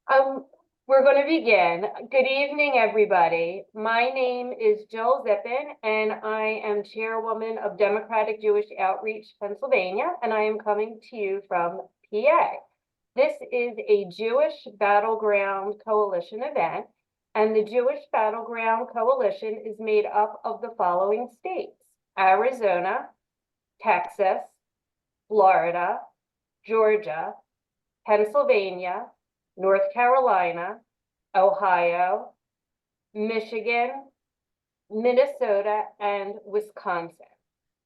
Hello. We're going to begin. Good evening, everybody. My name is Jill Zippin, and I am chairwoman of Democratic Jewish Outreach Pennsylvania, and I am coming to you from PA. This is a Jewish Battleground Coalition event, and the Jewish Battleground Coalition is made up of the following states: Arizona, Texas, Florida, Georgia, Pennsylvania, North Carolina, Ohio, Michigan, Minnesota, and Wisconsin.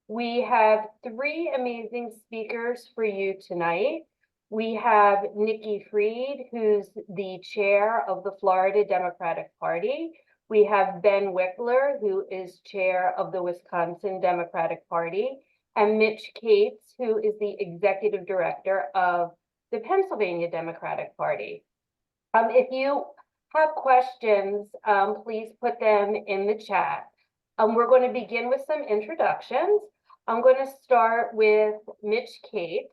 We have three amazing speakers for you tonight. We have Nikki Fried, who's the chair of the Florida Democratic Party. We have Ben Wickler, who is chair of the Wisconsin Democratic Party, and Mitch Cates, who is the executive director of the Pennsylvania Democratic Party. If you have questions, please put them in the chat. We're going to begin with some introductions. I'm going to start with Mitch Cates.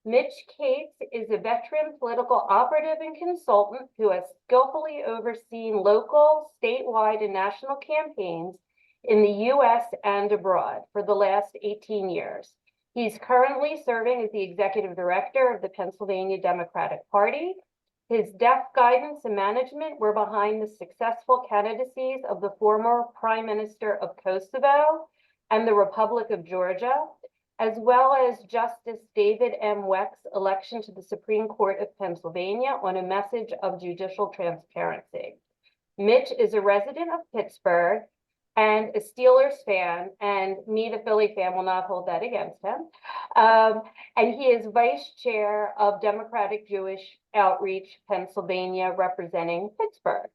Mitch Cates is a veteran political operative and consultant who has skillfully overseen local, statewide, and national campaigns in the U.S. and abroad for the last 18 years. He's currently serving as the executive director of the Pennsylvania Democratic Party. His deft guidance and management were behind the successful candidacies of the former Prime Minister of Kosovo and the Republic of Georgia, as well as Justice David M. Weck's election to the Supreme Court of Pennsylvania on a message of judicial transparency. Mitch is a resident of Pittsburgh and a Steelers fan, and me, the Philly fan, will not hold that against him. And he is vice chair of Democratic Jewish Outreach Pennsylvania, representing Pittsburgh.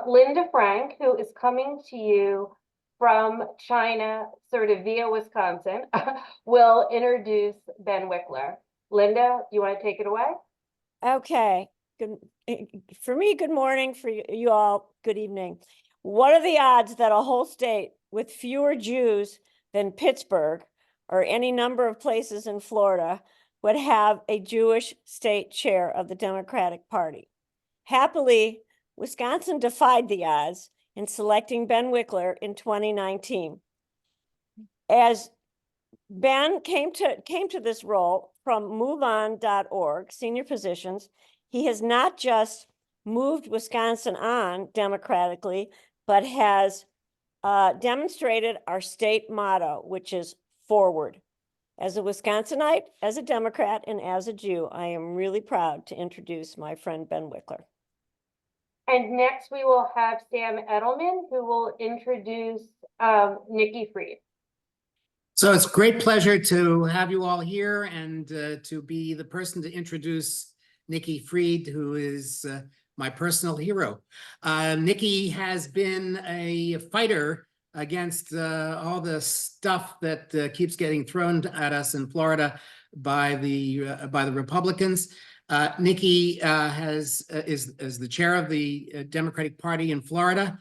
Linda Frank, who is coming to you from China, sort of via Wisconsin, will introduce Ben Wickler. Linda, do you want to take it away? Okay. Good. For me, good morning. For you all, good evening. What are the odds that a whole state with fewer Jews than Pittsburgh or any number of places in Florida would have a Jewish state chair of the Democratic Party? Happily, Wisconsin defied the odds in selecting Ben Wickler in 2019. As Ben came to this role from MoveOn.org, senior positions, he has not just moved Wisconsin on democratically, but has demonstrated our state motto, which is forward. As a Wisconsinite, as a Democrat, and as a Jew, I am really proud to introduce my friend Ben Wickler. And next we will have Sam Edelman, who will introduce Nikki Fried. So it's a great pleasure to have you all here and to be the person to introduce Nikki Fried, who is my personal hero. Nikki has been a fighter against all the stuff that keeps getting thrown at us in Florida by the Republicans. Nikki is the chair of the Democratic Party in Florida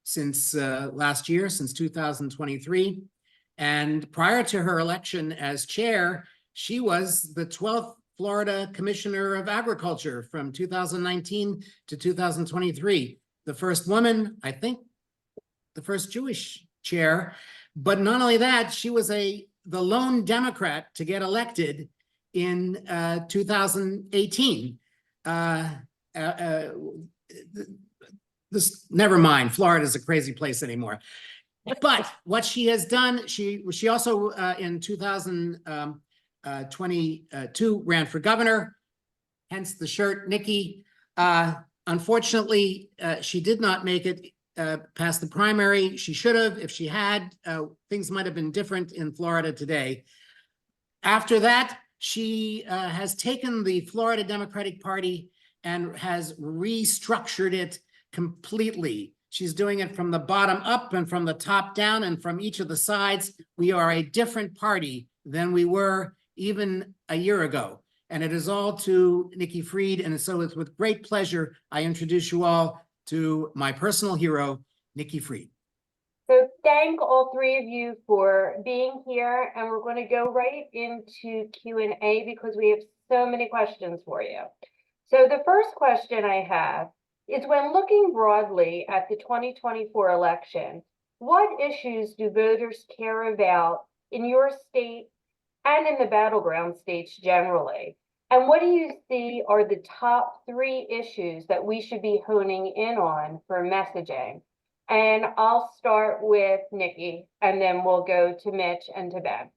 since last year, since 2023. And prior to her election as chair, she was the 12th Florida Commissioner of Agriculture from 2019 to 2023. The first woman, I think, the first Jewish chair. But not only that, she was the lone Democrat to get elected in 2018. Never mind, Florida's a crazy place anymore. But what she has done, she also in 2022 ran for governor, hence the shirt, Nikki. Unfortunately, she did not make it past the primary. She should have. If she had, things might have been different in Florida today. After that, she has taken the Florida Democratic Party and has restructured it completely. She's doing it from the bottom up and from the top down and from each of the sides. We are a different party than we were even a year ago. And it is all to Nikki Fried. And so it's with great pleasure I introduce you all to my personal hero, Nikki Fried. So thank all three of you for being here, and we're going to go right into Q&A because we have so many questions for you. So the first question I have is, when looking broadly at the 2024 election, what issues do voters care about in your state and in the battleground states generally? And what do you see are the top 3 issues that we should be honing in on for messaging? And I'll start with Nikki, and then we'll go to Mitch and to Ben.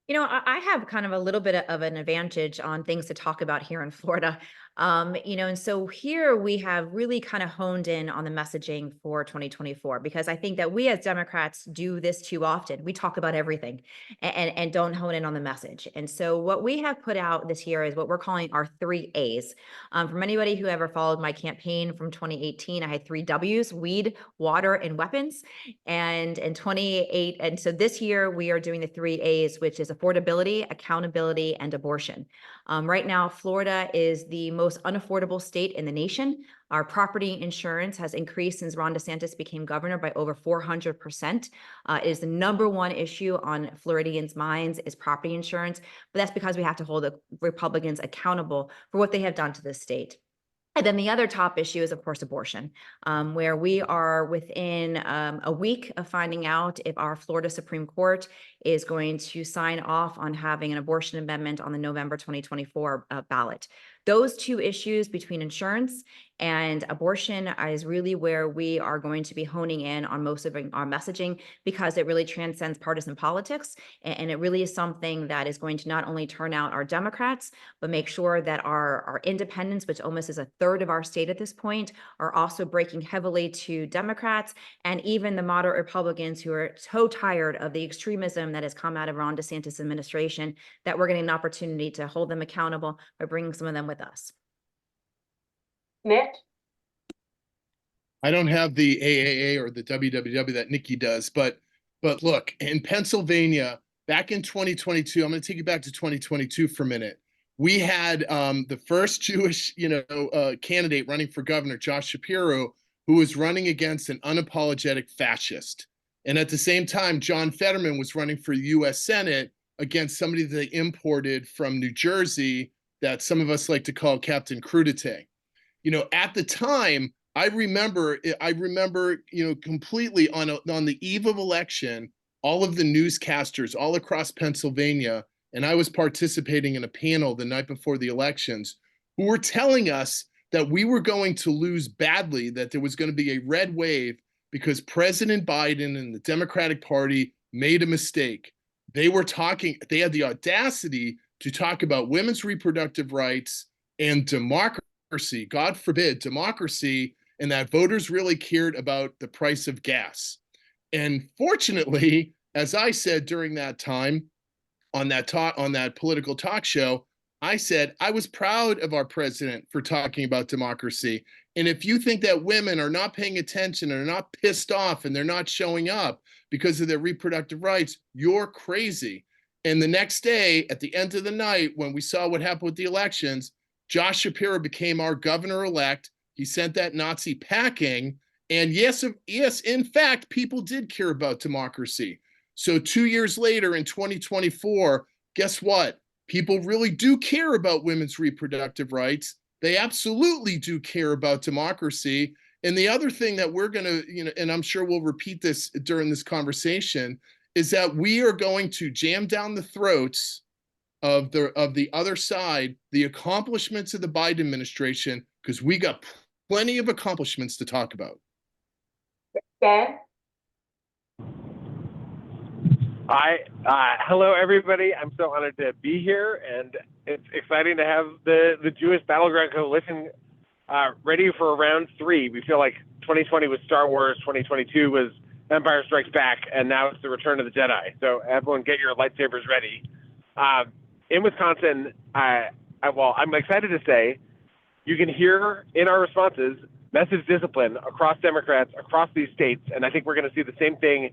You know, I have kind of a little bit of an advantage on things to talk about here in Florida. And so here we have really kind of honed in on the messaging for 2024, because I think that we as Democrats do this too often. We talk about everything and don't hone in on the message. And so what we have put out this year is what we're calling our 3 A's. From anybody who ever followed my campaign from 2018, I had 3 W's: weed, water, and weapons. And in 28, and so this year we are doing the 3 A's, which is affordability, accountability, and abortion. Right now, Florida is the most unaffordable state in the nation. Our property insurance has increased since Ron DeSantis became governor by over 400%. It is the #1 issue on Floridians' minds is property insurance, but that's because we have to hold the Republicans accountable for what they have done to this state. And then the other top issue is, of course, abortion, where we are within a week of finding out if our Florida Supreme Court is going to sign off on having an abortion amendment on the November 2024 ballot. Those 2 issues between insurance and abortion is really where we are going to be honing in on most of our messaging, because it really transcends partisan politics. And it really is something that is going to not only turn out our Democrats, but make sure that our independents, which almost is a third of our state at this point, are also breaking heavily to Democrats, and even the moderate Republicans who are so tired of the extremism that has come out of Ron DeSantis' administration, that we're getting an opportunity to hold them accountable by bringing some of them with us. Mitch? I don't have the AAA or the WWW that Nikki does, but look, in Pennsylvania, back in 2022, I'm going to take you back to 2022 for a minute. We had the first Jewish, candidate running for governor, Josh Shapiro, who was running against an unapologetic fascist. And at the same time, John Fetterman was running for the U.S. Senate against somebody that they imported from New Jersey that some of us like to call Captain Crudité. At the time, I remember, completely on the eve of election, all of the newscasters all across Pennsylvania, and I was participating in a panel the night before the elections, who were telling us that we were going to lose badly, that there was going to be a red wave because President Biden and the Democratic Party made a mistake. They had the audacity to talk about women's reproductive rights and democracy, God forbid, democracy, and that voters really cared about the price of gas. And fortunately, as I said during that time on that political talk show, I said I was proud of our president for talking about democracy. And if you think that women are not paying attention and are not pissed off and they're not showing up because of their reproductive rights, you're crazy. And the next day, at the end of the night, when we saw what happened with the elections, Josh Shapiro became our governor-elect. He sent that Nazi packing. And yes, in fact, people did care about democracy. So 2 years later, in 2024, guess what? People really do care about women's reproductive rights. They absolutely do care about democracy. And the other thing that we're going to, and I'm sure we'll repeat this during this conversation, is that we are going to jam down the throats of the other side, the accomplishments of the Biden administration, because we got plenty of accomplishments to talk about. Ben? Hello, everybody. I'm so honored to be here, and it's exciting to have the Jewish Battleground Coalition ready for round 3. We feel like 2020 was Star Wars, 2022 was Empire Strikes Back, and now it's the Return of the Jedi. So everyone get your lightsabers ready. In Wisconsin, I'm excited to say you can hear in our responses message discipline across Democrats, across these states, and I think we're going to see the same thing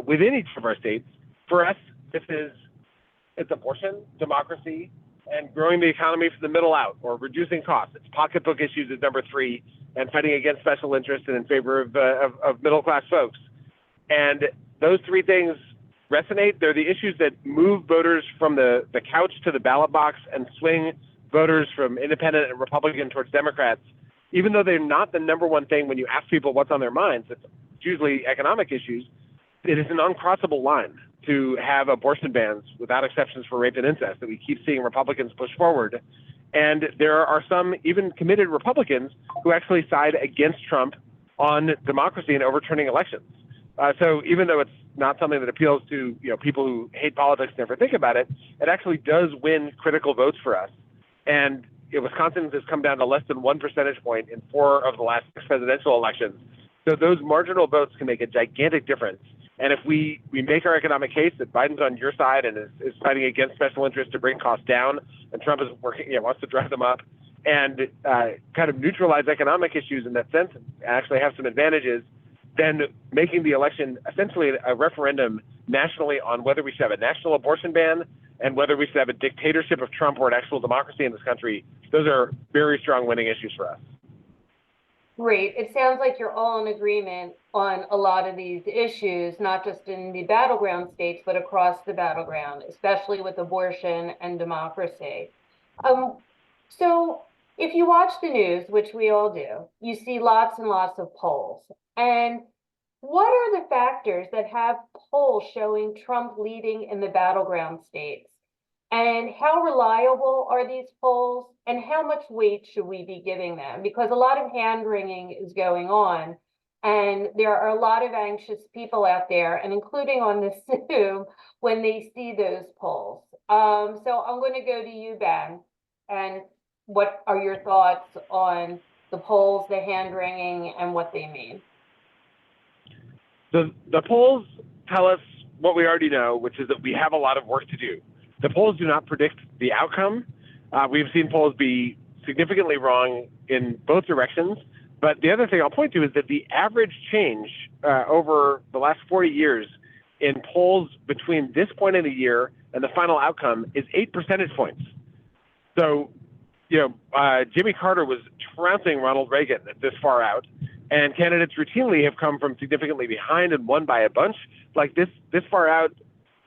within each of our states. For us, it's abortion, democracy, and growing the economy from the middle out, or reducing costs. It's pocketbook issues is number 3, and fighting against special interests and in favor of middle-class folks. And those three things resonate. They're the issues that move voters from the couch to the ballot box and swing voters from independent and Republican towards Democrats. Even though they're not the number one thing when you ask people what's on their minds, it's usually economic issues. It is an uncrossable line to have abortion bans without exceptions for rape and incest that we keep seeing Republicans push forward. And there are some even committed Republicans who actually side against Trump on democracy and overturning elections. So even though it's not something that appeals to people who hate politics and never think about it, it actually does win critical votes for us. And Wisconsin has come down to less than 1 percentage point in 4 of the last 6 presidential elections. So those marginal votes can make a gigantic difference. And if we make our economic case that Biden's on your side and is fighting against special interests to bring costs down, and Trump is working, wants to drive them up, and kind of neutralize economic issues in that sense, and actually have some advantages, then making the election essentially a referendum nationally on whether we should have a national abortion ban and whether we should have a dictatorship of Trump or an actual democracy in this country, those are very strong winning issues for us. Great. It sounds like you're all in agreement on a lot of these issues, not just in the battleground states, but across the battleground, especially with abortion and democracy. So if you watch the news, which we all do, you see lots and lots of polls. And what are the factors that have polls showing Trump leading in the battleground states? And how reliable are these polls? And how much weight should we be giving them? Because a lot of hand-wringing is going on. And there are a lot of anxious people out there, and including on this Zoom, when they see those polls. So I'm going to go to you, Ben. And what are your thoughts on the polls, the hand-wringing, and what they mean? The polls tell us what we already know, which is that we have a lot of work to do. The polls do not predict the outcome. We've seen polls be significantly wrong in both directions. But the other thing I'll point to is that the average change over the last 40 years in polls between this point in the year and the final outcome is 8 percentage points. So, Jimmy Carter was trouncing Ronald Reagan this far out, and candidates routinely have come from significantly behind and won by a bunch. Like this far out,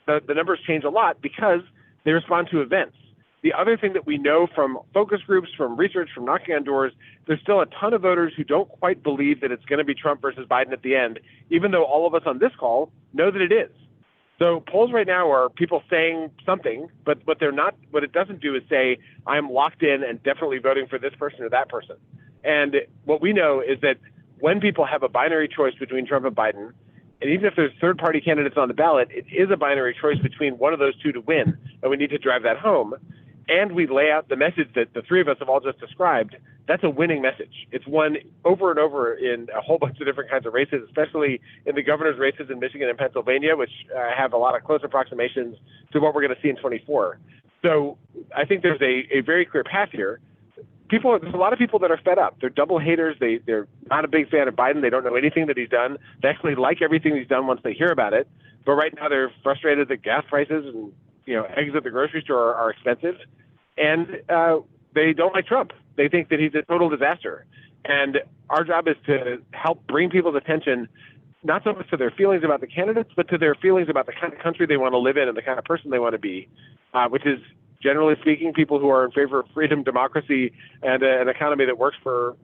the numbers change a lot because they respond to events. The other thing that we know from focus groups, from research, from knocking on doors, there's still a ton of voters who don't quite believe that it's going to be Trump versus Biden at the end, even though all of us on this call know that it is. So polls right now are people saying something, but what it doesn't do is say, I'm locked in and definitely voting for this person or that person. And what we know is that when people have a binary choice between Trump and Biden, and even if there's third-party candidates on the ballot, it is a binary choice between one of those two to win, and we need to drive that home. And we lay out the message that the three of us have all just described. That's a winning message. It's won over and over in a whole bunch of different kinds of races, especially in the governor's races in Michigan and Pennsylvania, which have a lot of close approximations to what we're going to see in 24. So I think there's a very clear path here. There's a lot of people that are fed up. They're double haters. They're not a big fan of Biden. They don't know anything that he's done. They actually like everything he's done once they hear about it. But right now they're frustrated that gas prices and eggs at the grocery store are expensive, and they don't like Trump. They think that he's a total disaster. And our job is to help bring people's attention, not so much to their feelings about the candidates, but to their feelings about the kind of country they want to live in and the kind of person they want to be, which is, generally speaking, people who are in favor of freedom, democracy, and an economy that works for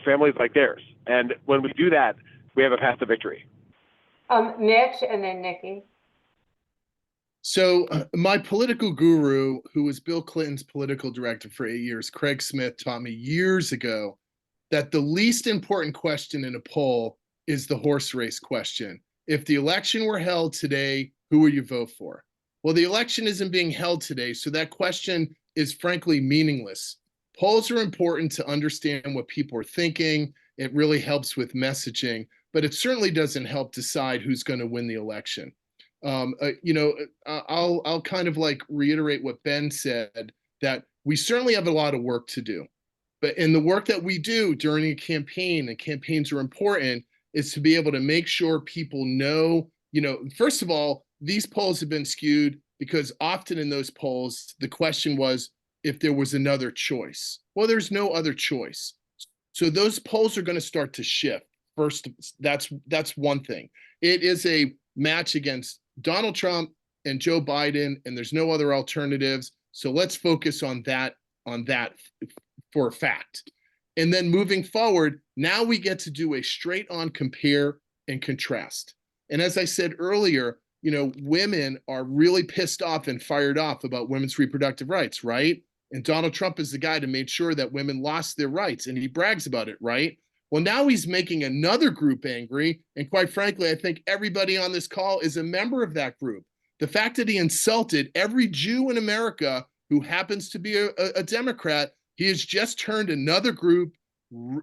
families like theirs. And when we do that, we have a path to victory. Mitch, and then Nikki. So my political guru, who was Bill Clinton's political director for 8 years, Craig Smith, taught me years ago that the least important question in a poll is the horse race question. If the election were held today, who would you vote for? Well, the election isn't being held today, so that question is frankly meaningless. Polls are important to understand what people are thinking. It really helps with messaging, but it certainly doesn't help decide who's going to win the election. I'll kind of like reiterate what Ben said, that we certainly have a lot of work to do. But in the work that we do during a campaign, and campaigns are important, is to be able to make sure people know, first of all, these polls have been skewed because often in those polls, the question was if there was another choice. Well, there's no other choice. So those polls are going to start to shift First, that's one thing. It is a match against Donald Trump and Joe Biden, and there's no other alternatives. So let's focus on that for a fact. And then moving forward, now we get to do a straight on compare and contrast. And as I said earlier, you know, women are really pissed off and fired off about women's reproductive rights, right? And Donald Trump is the guy that made sure that women lost their rights, and he brags about it, right? Well, now he's making another group angry. And quite frankly, I think everybody on this call is a member of that group. The fact that he insulted every Jew in America who happens to be a Democrat, he has just turned another group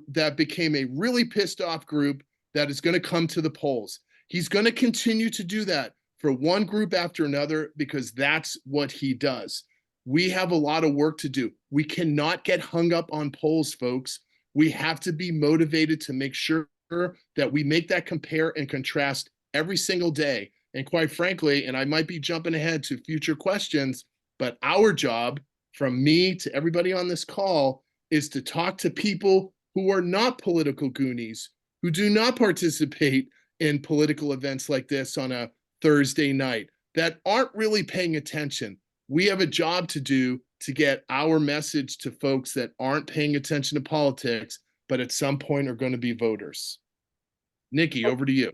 that became a really pissed off group that is going to come to the polls. He's going to continue to do that for one group after another because that's what he does. We have a lot of work to do. We cannot get hung up on polls, folks. We have to be motivated to make sure that we make that compare and contrast every single day. And quite frankly, and I might be jumping ahead to future questions, but our job, from me to everybody on this call, is to talk to people who are not political goonies, who do not participate in political events like this on a Thursday night, that aren't really paying attention. We have a job to do to get our message to folks that aren't paying attention to politics, but at some point are going to be voters. Nikki, over to you.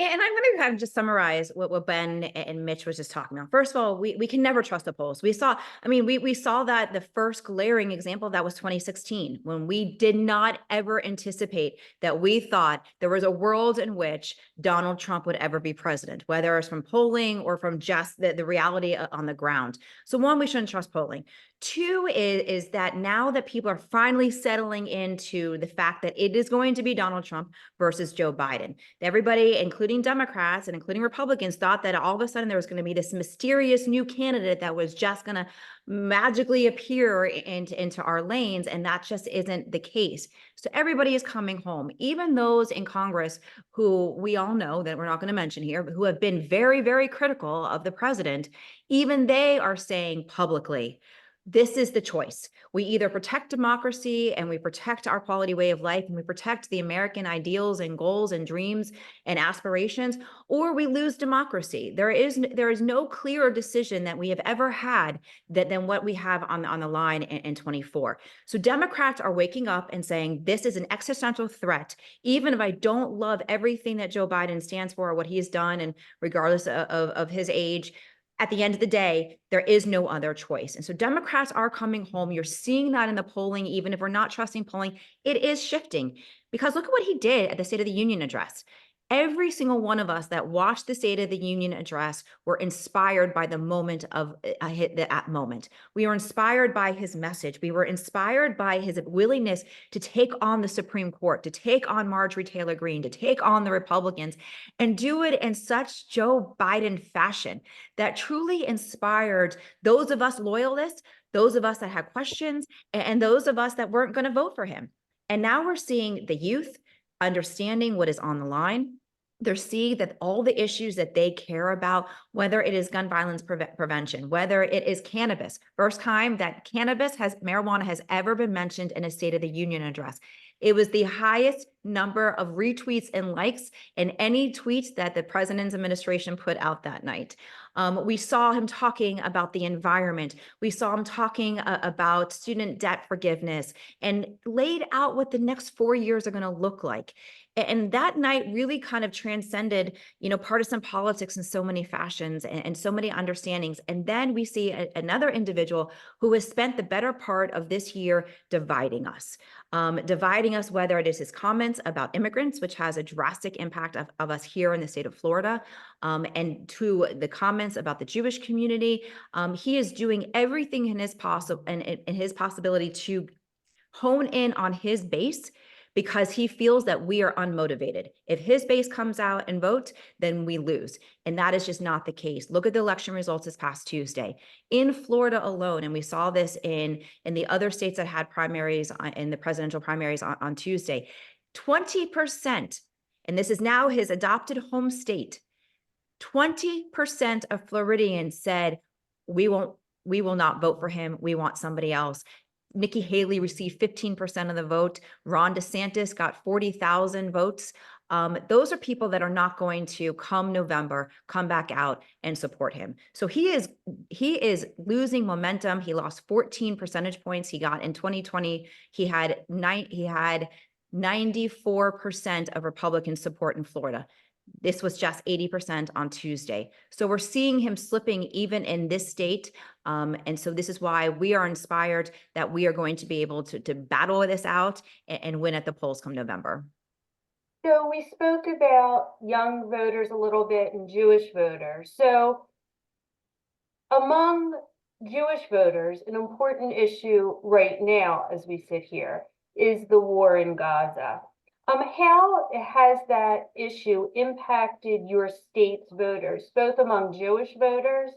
And I'm going to kind of just summarize what Ben and Mitch was just talking about. First of all, we can never trust the polls. We saw that the first glaring example of that was 2016, when we did not ever anticipate that we thought there was a world in which Donald Trump would ever be president, whether it's from polling or from just the reality on the ground. So one, we shouldn't trust polling. Two is that now that people are finally settling into the fact that it is going to be Donald Trump versus Joe Biden, everybody, including Democrats and including Republicans, thought that all of a sudden there was going to be this mysterious new candidate that was just going to magically appear into our lanes, and that just isn't the case. So everybody is coming home, even those in Congress who we all know that we're not going to mention here, but who have been very, very critical of the president. Even they are saying publicly, this is the choice. We either protect democracy and we protect our quality way of life and we protect the American ideals and goals and dreams and aspirations, or we lose democracy. There is no clearer decision that we have ever had than what we have on the line in 24. So Democrats are waking up and saying, this is an existential threat. Even if I don't love everything that Joe Biden stands for or what he's done, and regardless of his age, at the end of the day, there is no other choice. And so Democrats are coming home. You're seeing that in the polling, even if we're not trusting polling, it is shifting. Because look at what he did at the State of the Union address. Every single one of us that watched the State of the Union address were inspired by the moment of that moment. We were inspired by his message. We were inspired by his willingness to take on the Supreme Court, to take on Marjorie Taylor Greene, to take on the Republicans, and do it in such Joe Biden fashion that truly inspired those of us loyalists, those of us that had questions, and those of us that weren't going to vote for him. And now we're seeing the youth understanding what is on the line. They're seeing that all the issues that they care about, whether it is gun violence prevention, whether it is cannabis, first time that marijuana has ever been mentioned in a State of the Union address. It was the highest number of retweets and likes in any tweets that the president's administration put out that night. We saw him talking about the environment. We saw him talking about student debt forgiveness and laid out what the next 4 years are going to look like. And that night really kind of transcended, partisan politics in so many fashions and so many understandings. And then we see another individual who has spent the better part of this year dividing us, whether it is his comments about immigrants, which has a drastic impact of us here in the state of Florida, and to the comments about the Jewish community. He is doing everything in his possibility to hone in on his base, because he feels that we are unmotivated. If his base comes out and vote, then we lose. And that is just not the case. Look at the election results this past Tuesday. In Florida alone, and we saw this in the other states that had primaries, in the presidential primaries on Tuesday, 20%, and this is now his adopted home state, 20% of Floridians said, we will not vote for him. We want somebody else. Nikki Haley received 15% of the vote. Ron DeSantis got 40,000 votes. Those are people that are not going to come November, come back out and support him. So he is losing momentum. He lost 14 percentage points. He got in 2020, he had 94% of Republican support in Florida. This was just 80% on Tuesday. So we're seeing him slipping even in this state. And so this is why we are inspired that we are going to be able to battle this out and win at the polls come November. So we spoke about young voters a little bit and Jewish voters. So among Jewish voters, an important issue right now as we sit here is the war in Gaza. How has that issue impacted your state's voters, both among Jewish voters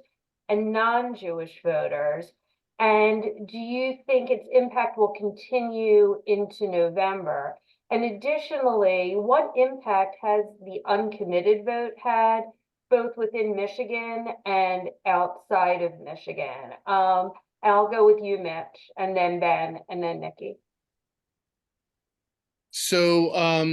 and non-Jewish voters? And do you think its impact will continue into November? And additionally, what impact has the uncommitted vote had, both within Michigan and outside of Michigan? I'll go with you, Mitch, and then Ben, and then Nikki. So,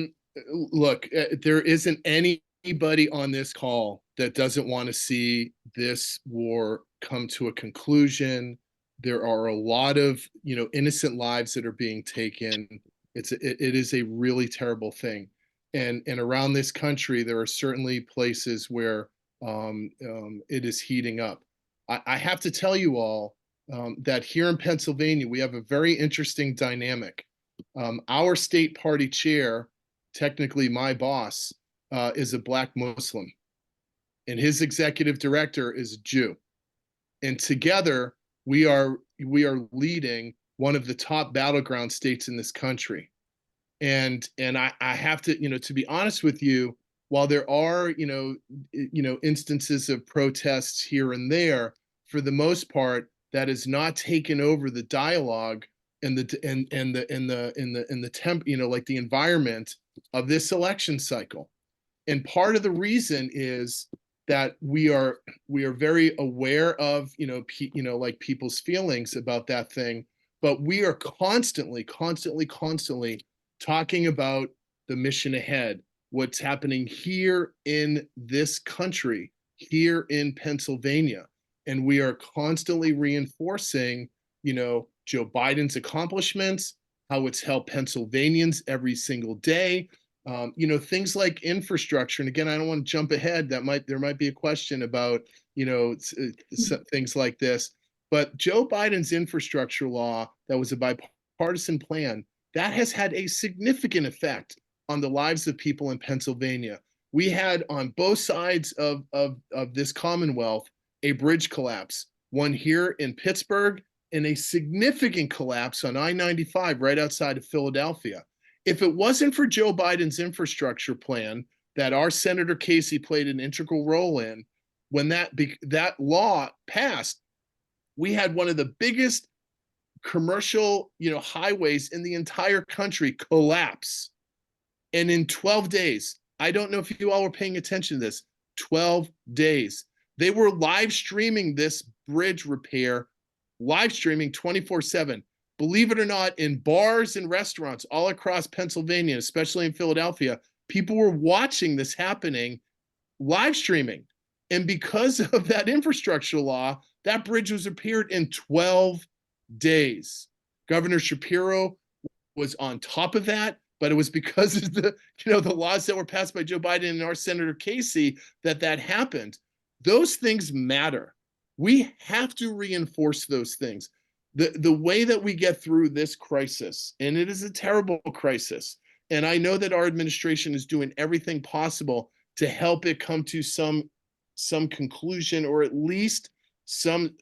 look, there isn't anybody on this call that doesn't want to see this war come to a conclusion. There are a lot of, innocent lives that are being taken. It is a really terrible thing. And around this country, there are certainly places where it is heating up. I have to tell you all that here in Pennsylvania, we have a very interesting dynamic. Our state party chair, technically my boss, is a Black Muslim, and his executive director is a Jew. And together we are leading one of the top battleground states in this country. And I have to, to be honest with you, while there are, instances of protests here and there, for the most part, that has not taken over the dialogue and the temp, like the environment of this election cycle. And part of the reason is that we are very aware of, like people's feelings about that thing, but we are constantly talking about the mission ahead, what's happening here in this country, here in Pennsylvania. And we are constantly reinforcing, Joe Biden's accomplishments, how it's helped Pennsylvanians every single day. Things like infrastructure. And again, I don't want to jump ahead. There might be a question about, things like this. But Joe Biden's infrastructure law, that was a bipartisan plan, that has had a significant effect on the lives of people in Pennsylvania. We had on both sides of this Commonwealth a bridge collapse, one here in Pittsburgh, and a significant collapse on I-95 right outside of Philadelphia. If it wasn't for Joe Biden's infrastructure plan that our Senator Casey played an integral role in, when that law passed, we had one of the biggest commercial, highways in the entire country collapse. And in 12 days, I don't know if you all were paying attention to this, 12 days, they were live streaming this bridge repair, live streaming 24/7. Believe it or not, in bars and restaurants all across Pennsylvania, especially in Philadelphia, people were watching this happening, live streaming. And because of that infrastructure law, that bridge was repaired in 12 days. Governor Shapiro was on top of that, but it was because of the laws that were passed by Joe Biden and our Senator Casey that happened. Those things matter. We have to reinforce those things. The way that we get through this crisis, and it is a terrible crisis, and I know that our administration is doing everything possible to help it come to some conclusion, or at least some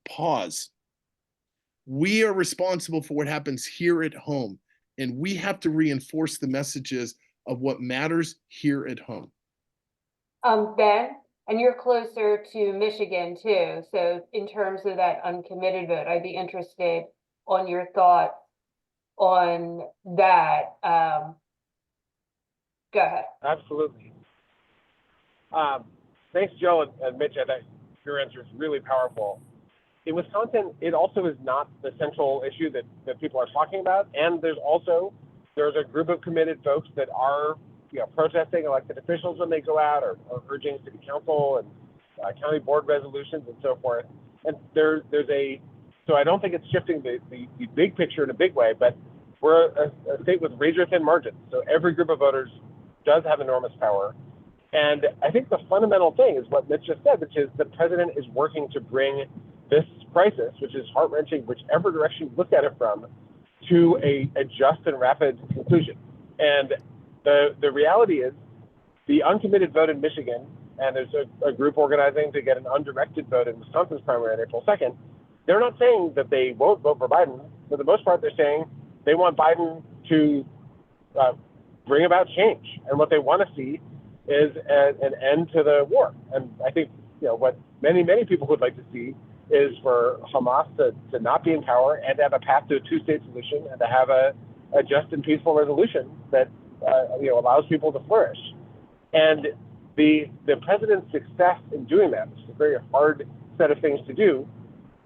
pause. We are responsible for what happens here at home, and we have to reinforce the messages of what matters here at home. Ben, and you're closer to Michigan too. So in terms of that uncommitted vote, I'd be interested on your thoughts on that. Go ahead. Absolutely. Thanks, Joe and Mitch. I think your answer is really powerful. in Wisconsin, it also is not the central issue that people are talking about. And there's a group of committed folks that are, protesting elected officials when they go out, or urging city council and county board resolutions and so forth. And so I don't think it's shifting the big picture in a big way, but we're a state with razor thin margins. So every group of voters does have enormous power. And I think the fundamental thing is what Mitch just said, which is the president is working to bring this crisis, which is heart-wrenching, whichever direction you look at it from, to a just and rapid conclusion. And the reality is the uncommitted vote in Michigan, and there's a group organizing to get an undirected vote in Wisconsin's primary on April 2nd. They're not saying that they won't vote for Biden. For the most part, they're saying they want Biden to bring about change. And what they want to see is an end to the war. And I think, what many people would like to see is for Hamas to not be in power and to have a path to a two-state solution and to have a just and peaceful resolution that allows people to flourish. And the president's success in doing that, which is a very hard set of things to do,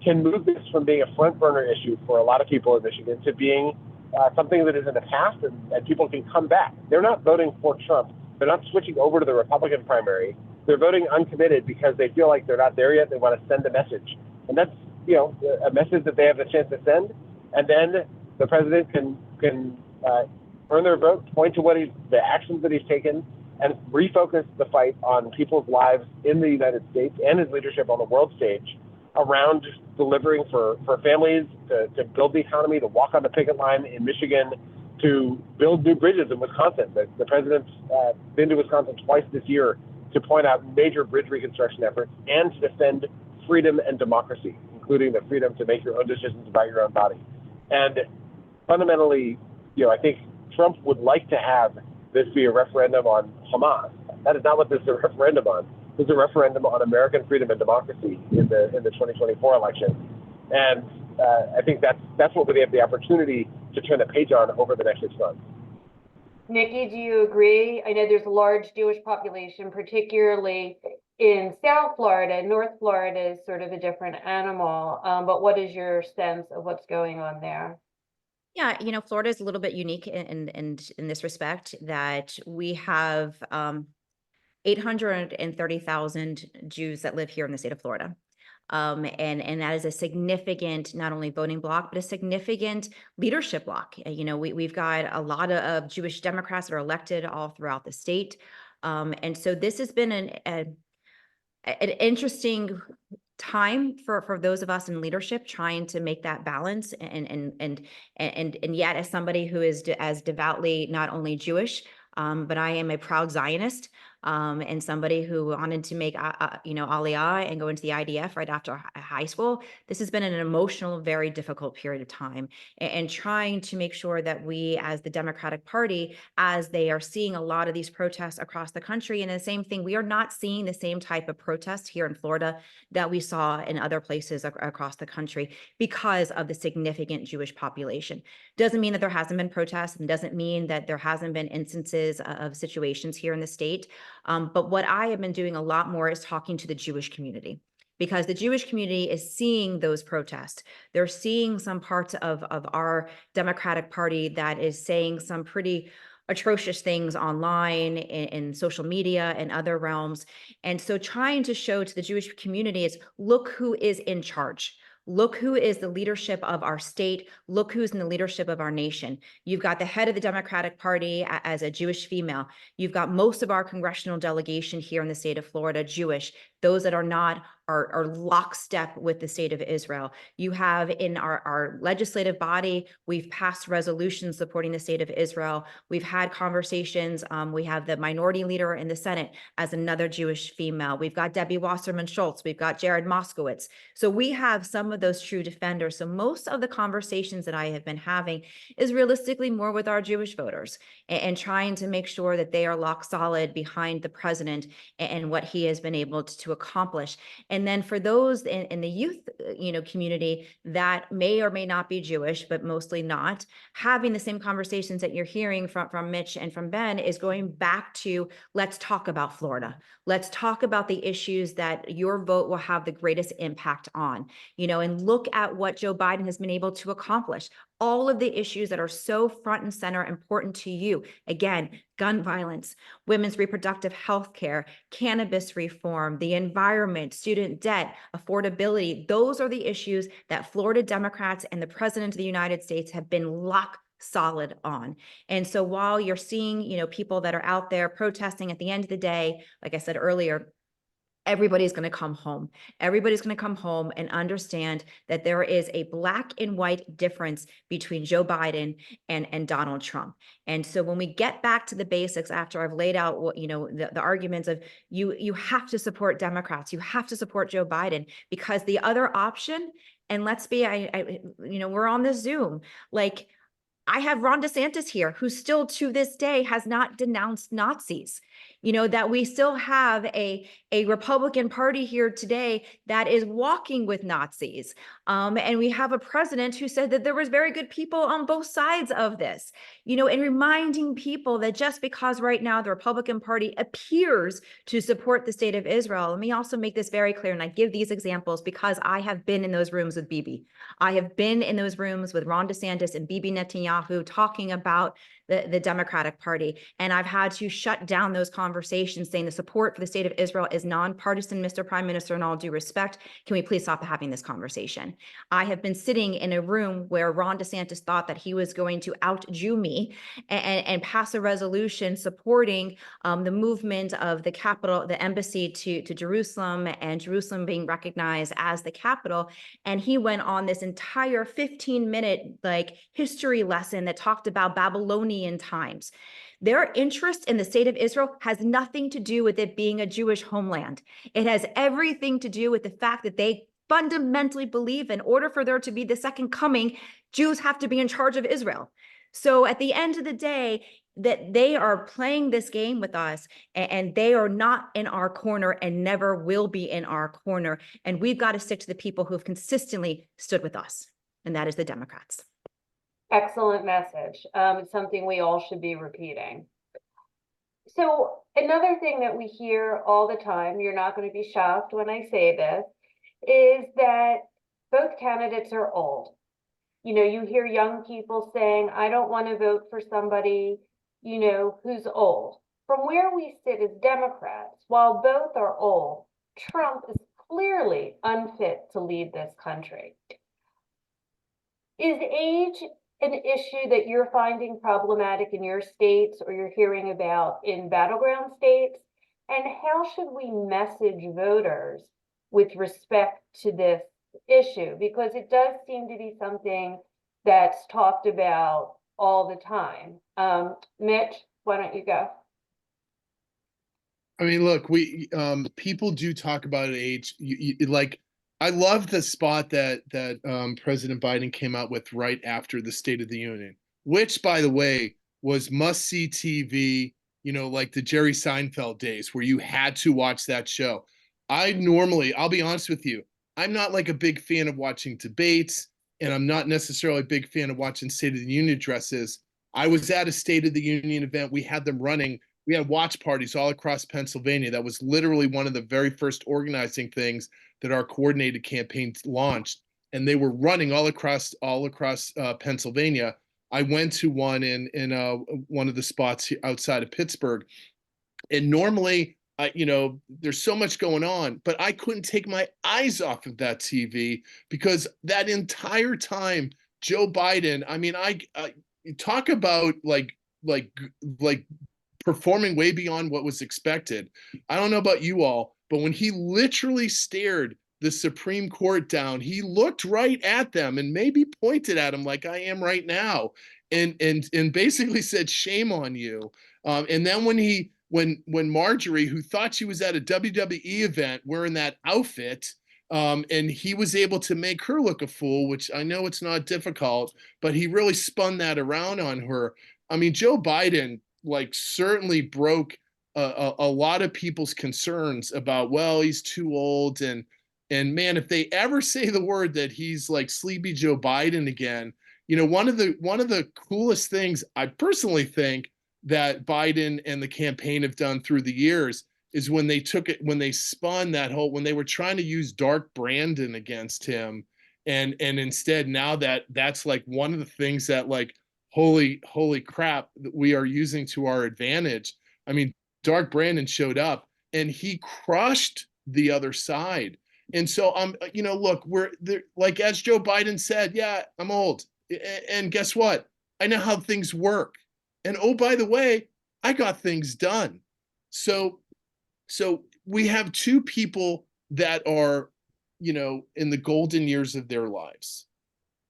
can move this from being a front burner issue for a lot of people in Michigan to being something that is in the past and people can come back. They're not voting for Trump. They're not switching over to the Republican primary. They're voting uncommitted because they feel like they're not there yet. They want to send a message. And that's, a message that they have the chance to send. And then the president can earn their vote, point to the actions that he's taken, and refocus the fight on people's lives in the United States and his leadership on the world stage around delivering for families, to build the economy, to walk on the picket line in Michigan, to build new bridges in Wisconsin. The president's been to Wisconsin twice this year to point out major bridge reconstruction efforts and to defend freedom and democracy, including the freedom to make your own decisions about your own body. And fundamentally, I think Trump would like to have this be a referendum on Hamas. That is not what this is a referendum on. This is a referendum on American freedom and democracy in the 2024 election. And I think that's what we have the opportunity to turn the page on over the next 6 months. Nikki, do you agree? I know there's a large Jewish population, particularly in South Florida. North Florida is sort of a different animal. But what is your sense of what's going on there? Yeah, Florida is a little bit unique in this respect that we have 830,000 Jews that live here in the state of Florida. And that is a significant, not only voting block, but a significant leadership block. We've got a lot of Jewish Democrats that are elected all throughout the state. And so this has been an interesting time for those of us in leadership trying to make that balance and yet as somebody who is as devoutly not only Jewish, but I am a proud Zionist and somebody who wanted to make Aliyah and go into the IDF right after high school. This has been an emotional, very difficult period of time, and trying to make sure that we, as the Democratic Party, as they are seeing a lot of these protests across the country, and the same thing, we are not seeing the same type of protest here in Florida that we saw in other places across the country because of the significant Jewish population. Doesn't mean that there hasn't been protests, and doesn't mean that there hasn't been instances of situations here in the state. But what I have been doing a lot more is talking to the Jewish community, because the Jewish community is seeing those protests. They're seeing some parts of our Democratic Party that is saying some pretty atrocious things online, in social media and other realms. And so trying to show to the Jewish community is, look who is in charge. Look who is the leadership of our state. Look who's in the leadership of our nation. You've got the head of the Democratic Party as a Jewish female. You've got most of our congressional delegation here in the state of Florida Jewish. Those that are not are lockstep with the state of Israel. You have in our legislative body, we've passed resolutions supporting the state of Israel. We've had conversations. We have the minority leader in the Senate as another Jewish female. We've got Debbie Wasserman Schultz. We've got Jared Moskowitz. So we have some of those true defenders. So most of the conversations that I have been having is realistically more with our Jewish voters and trying to make sure that they are lock solid behind the president and what he has been able to accomplish. And then for those in the youth, community that may or may not be Jewish, but mostly not, having the same conversations that you're hearing from Mitch and from Ben is going back to, let's talk about Florida. Let's talk about the issues that your vote will have the greatest impact on, and look at what Joe Biden has been able to accomplish. All of the issues that are so front and center important to you. Again, gun violence, women's reproductive health care, cannabis reform, the environment, student debt, affordability. Those are the issues that Florida Democrats and the President of the United States have been lock solid on. And so while you're seeing, people that are out there protesting, at the end of the day, like I said earlier, everybody's going to come home. Everybody's going to come home and understand that there is a black and white difference between Joe Biden and Donald Trump. And so when we get back to the basics, after I've laid out what, the arguments of you have to support Democrats, you have to support Joe Biden, because the other option, and let's be, we're on the Zoom, like, I have Ron DeSantis here, who still to this day has not denounced Nazis. That we still have a Republican Party here today that is walking with Nazis. And we have a president who said that there was very good people on both sides of this, and reminding people that just because right now the Republican Party appears to support the state of Israel, let me also make this very clear. And I give these examples because I have been in those rooms with Bibi. I have been in those rooms with Ron DeSantis and Bibi Netanyahu talking about the Democratic Party. And I've had to shut down those conversations saying the support for the state of Israel is nonpartisan, Mr. Prime Minister, in all due respect. Can we please stop having this conversation? I have been sitting in a room where Ron DeSantis thought that he was going to out-Jew me and pass a resolution supporting the movement of the capital, the embassy to Jerusalem, and Jerusalem being recognized as the capital. And he went on this entire 15-minute history lesson that talked about Babylonian times. Their interest in the state of Israel has nothing to do with it being a Jewish homeland. It has everything to do with the fact that they fundamentally believe in order for there to be the second coming, Jews have to be in charge of Israel. So at the end of the day, that they are playing this game with us, and they are not in our corner and never will be in our corner. And we've got to stick to the people who have consistently stood with us, and that is the Democrats. Excellent message. It's something we all should be repeating. So another thing that we hear all the time, you're not going to be shocked when I say this, is that both candidates are old. You hear young people saying, I don't want to vote for somebody, who's old. From where we sit as Democrats, while both are old, Trump is clearly unfit to lead this country. Is age an issue that you're finding problematic in your states, or you're hearing about in battleground states? And how should we message voters with respect to this issue? Because it does seem to be something that's talked about all the time. Mitch, why don't you go? I mean, look, people do talk about age. I love the spot that President Biden came out with right after the State of the Union, which, by the way, was must-see TV, like the Jerry Seinfeld days where you had to watch that show. I'll be honest with you, I'm not like a big fan of watching debates, and I'm not necessarily a big fan of watching State of the Union addresses. I was at a State of the Union event. We had them running. We had watch parties all across Pennsylvania. That was literally one of the very first organizing things that our coordinated campaign launched, and they were running all across Pennsylvania. I went to one in one of the spots outside of Pittsburgh, and normally, there's so much going on, but I couldn't take my eyes off of that TV because that entire time, Joe Biden. I mean, I talk about like performing way beyond what was expected. I don't know about you all, but when he literally stared the Supreme Court down, he looked right at them and maybe pointed at them like I am right now, and basically said, "Shame on you." And then when Marjorie, who thought she was at a WWE event wearing that outfit, and he was able to make her look a fool, which I know it's not difficult, but he really spun that around on her. I mean, Joe Biden certainly broke a lot of people's concerns about, well, he's too old, and man, if they ever say the word that he's like Sleepy Joe Biden again, one of the coolest things I personally think that Biden and the campaign have done through the years is when they spun that whole, when they were trying to use Dark Brandon against him, and instead now that's like one of the things that like, holy crap, that we are using to our advantage. I mean, Dark Brandon showed up and he crushed the other side. And so look, we're there, like, as Joe Biden said, yeah, I'm old. And guess what? I know how things work. And oh, by the way, I got things done. So we have two people that are, in the golden years of their lives.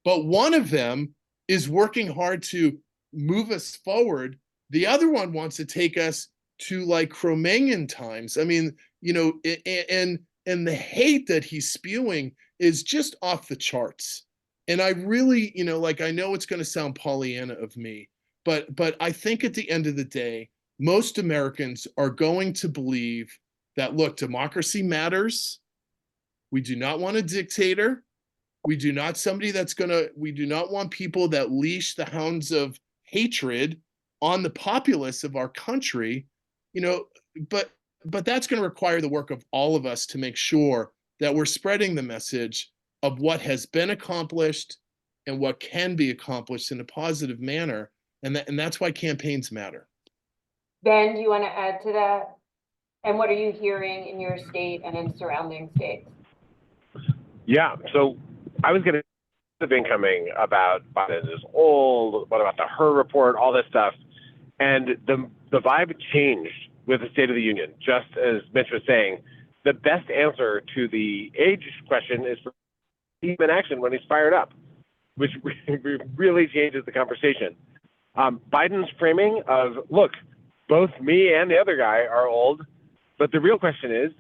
But one of them is working hard to move us forward. The other one wants to take us to like Cro-Magnon times. I mean, and the hate that he's spewing is just off the charts. And I really, I know it's going to sound Pollyanna of me, but I think at the end of the day, most Americans are going to believe that, look, democracy matters. We do not want a dictator. We do not we do not want people that leash the hounds of hatred on the populace of our country, but that's going to require the work of all of us to make sure that we're spreading the message of what has been accomplished and what can be accomplished in a positive manner. And that's why campaigns matter. Ben, do you want to add to that? And what are you hearing in your state and in surrounding states? Yeah, so I was getting the incoming about Biden is old, what about the Her report, all this stuff. And the vibe changed with the State of the Union, just as Mitch was saying. The best answer to the age question is for him in action when he's fired up, which really changes the conversation. Biden's framing of, look, both me and the other guy are old, but the real question is,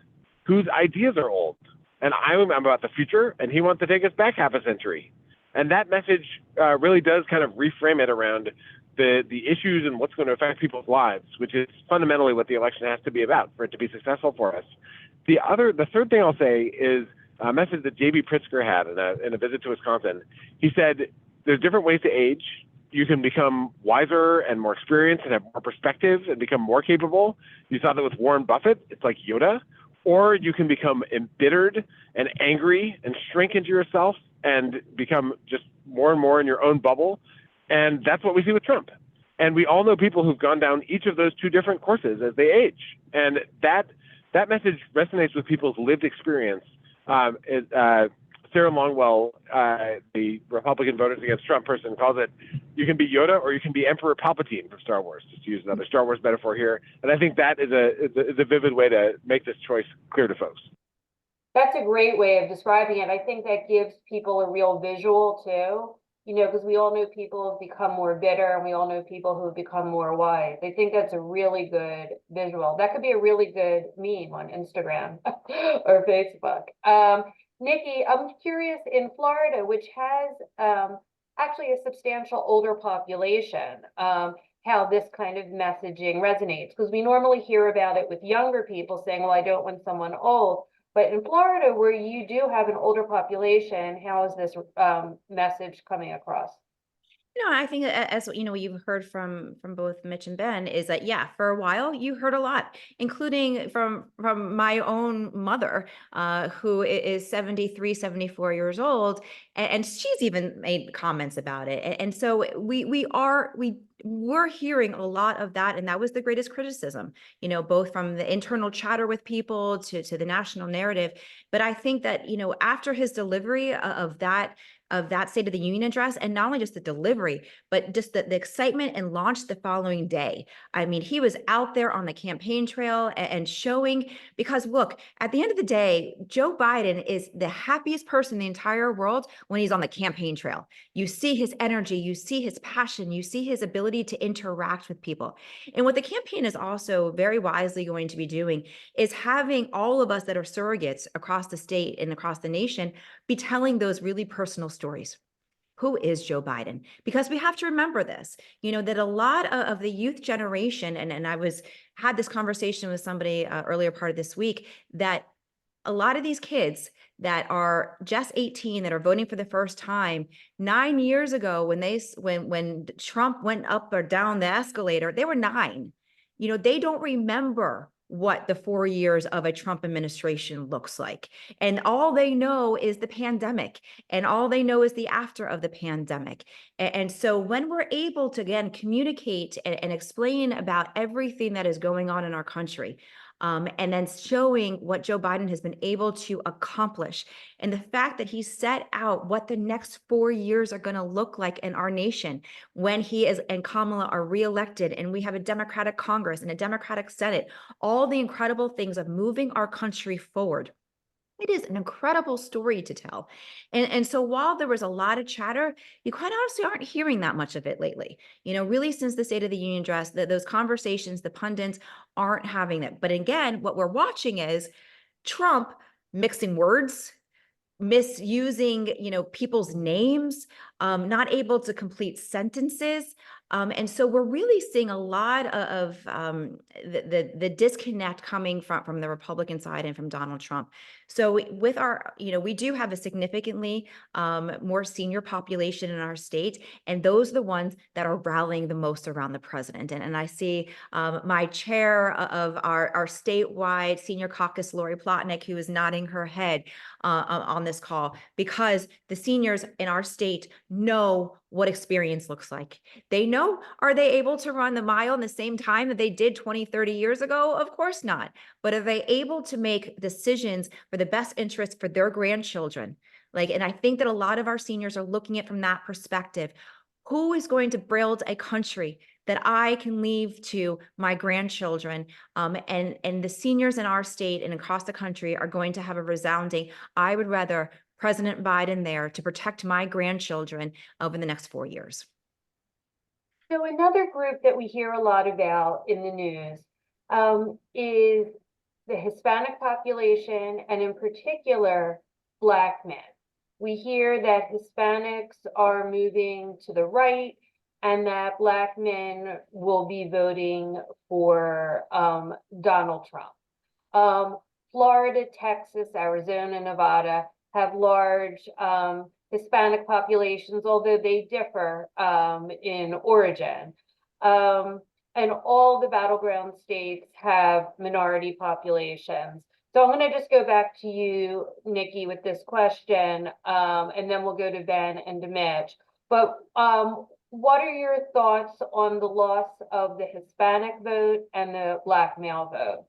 whose ideas are old? And I'm about the future, and he wants to take us back half a century. And that message really does kind of reframe it around the issues and what's going to affect people's lives, which is fundamentally what the election has to be about for it to be successful for us. The third thing I'll say is a message that J.B. Pritzker had in a visit to Wisconsin. He said, there's different ways to age. You can become wiser and more experienced and have more perspective and become more capable. You saw that with Warren Buffett. It's like Yoda. Or you can become embittered and angry and shrink into yourself and become just more and more in your own bubble. And that's what we see with Trump. And we all know people who've gone down each of those two different courses as they age. And that message resonates with people's lived experience. Sarah Longwell, the Republican Voters Against Trump person, calls it, you can be Yoda or you can be Emperor Palpatine from Star Wars, just to use another Star Wars metaphor here. And I think that is a vivid way to make this choice clear to folks. That's a great way of describing it. I think that gives people a real visual too, because we all know people have become more bitter and we all know people who have become more wise. I think that's a really good visual. That could be a really good meme on Instagram or Facebook. Nikki, I'm curious, in Florida, which has actually a substantial older population, how this kind of messaging resonates, because we normally hear about it with younger people saying, well, I don't want someone old. But in Florida, where you do have an older population, how is this message coming across? I think as you've heard from both Mitch and Ben is that, yeah, for a while you heard a lot, including from my own mother, who is 73, 74 years old. And she's even made comments about it. And so we're hearing a lot of that. And that was the greatest criticism, both from the internal chatter with people to the national narrative. But I think that, after his delivery of that State of the Union address, and not only just the delivery, but just the excitement and launch the following day. I mean, he was out there on the campaign trail and showing, because look, at the end of the day, Joe Biden is the happiest person in the entire world when he's on the campaign trail. You see his energy, you see his passion, you see his ability to interact with people. And what the campaign is also very wisely going to be doing is having all of us that are surrogates across the state and across the nation be telling those really personal stories. who is Joe Biden? Because we have to remember this, that a lot of the youth generation, and I had this conversation with somebody earlier part of this week, that a lot of these kids that are just 18 that are voting for the first time, 9 years ago when Trump went up or down the escalator, they were 9. They don't remember what the 4 years of a Trump administration looks like. And all they know is the pandemic, and all they know is the after of the pandemic. And so when we're able to, again, communicate and explain about everything that is going on in our country, and then showing what Joe Biden has been able to accomplish, and the fact that he set out what the next 4 years are going to look like in our nation when he and Kamala are reelected, and we have a Democratic Congress and a Democratic Senate, all the incredible things of moving our country forward. It is an incredible story to tell. And so while there was a lot of chatter, you quite honestly aren't hearing that much of it lately. Really, since the State of the Union address, those conversations, the pundits aren't having that. But again, what we're watching is Trump mixing words, misusing, people's names, not able to complete sentences. And so we're really seeing a lot of the disconnect coming from the Republican side and from Donald Trump. So with our, we do have a significantly more senior population in our state, and those are the ones that are rallying the most around the president. And I see my chair of our statewide senior caucus, Lori Plotnick, who is nodding her head on this call, because the seniors in our state know what experience looks like. They know, are they able to run the mile in the same time that they did 20, 30 years ago? Of course not. But are they able to make decisions for the best interest for their grandchildren? And I think that a lot of our seniors are looking at it from that perspective. Who is going to build a country that I can leave to my grandchildren? And the seniors in our state and across the country are going to have a resounding, I would rather President Biden there to protect my grandchildren over the next 4 years. So another group that we hear a lot about in the news is the Hispanic population, and in particular, Black men. We hear that Hispanics are moving to the right and that Black men will be voting for Donald Trump. Florida, Texas, Arizona, Nevada have large Hispanic populations, although they differ in origin. And all the battleground states have minority populations. So I'm going to just go back to you, Nikki, with this question, and then we'll go to Ben and to Mitch. But what are your thoughts on the loss of the Hispanic vote and the Black male vote?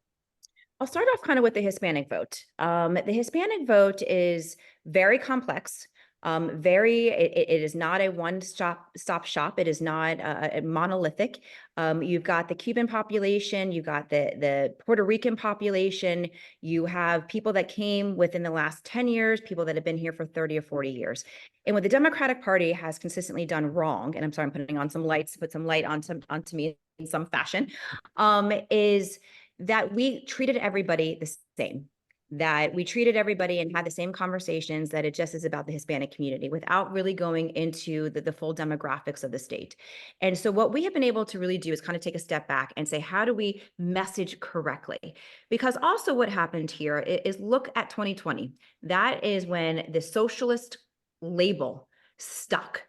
I'll start off kind of with the Hispanic vote. The Hispanic vote is very complex. It is not a one-stop shop. It is not a monolithic. You've got the Cuban population, you've got the Puerto Rican population, you have people that came within the last 10 years, people that have been here for 30 or 40 years. And what the Democratic Party has consistently done wrong, and I'm sorry, I'm putting on some lights to put some light onto me in some fashion, is that we treated everybody the same. That we treated everybody and had the same conversations, that it just is about the Hispanic community without really going into the full demographics of the state. And so what we have been able to really do is kind of take a step back and say, how do we message correctly? Because also what happened here is look at 2020. That is when the socialist label stuck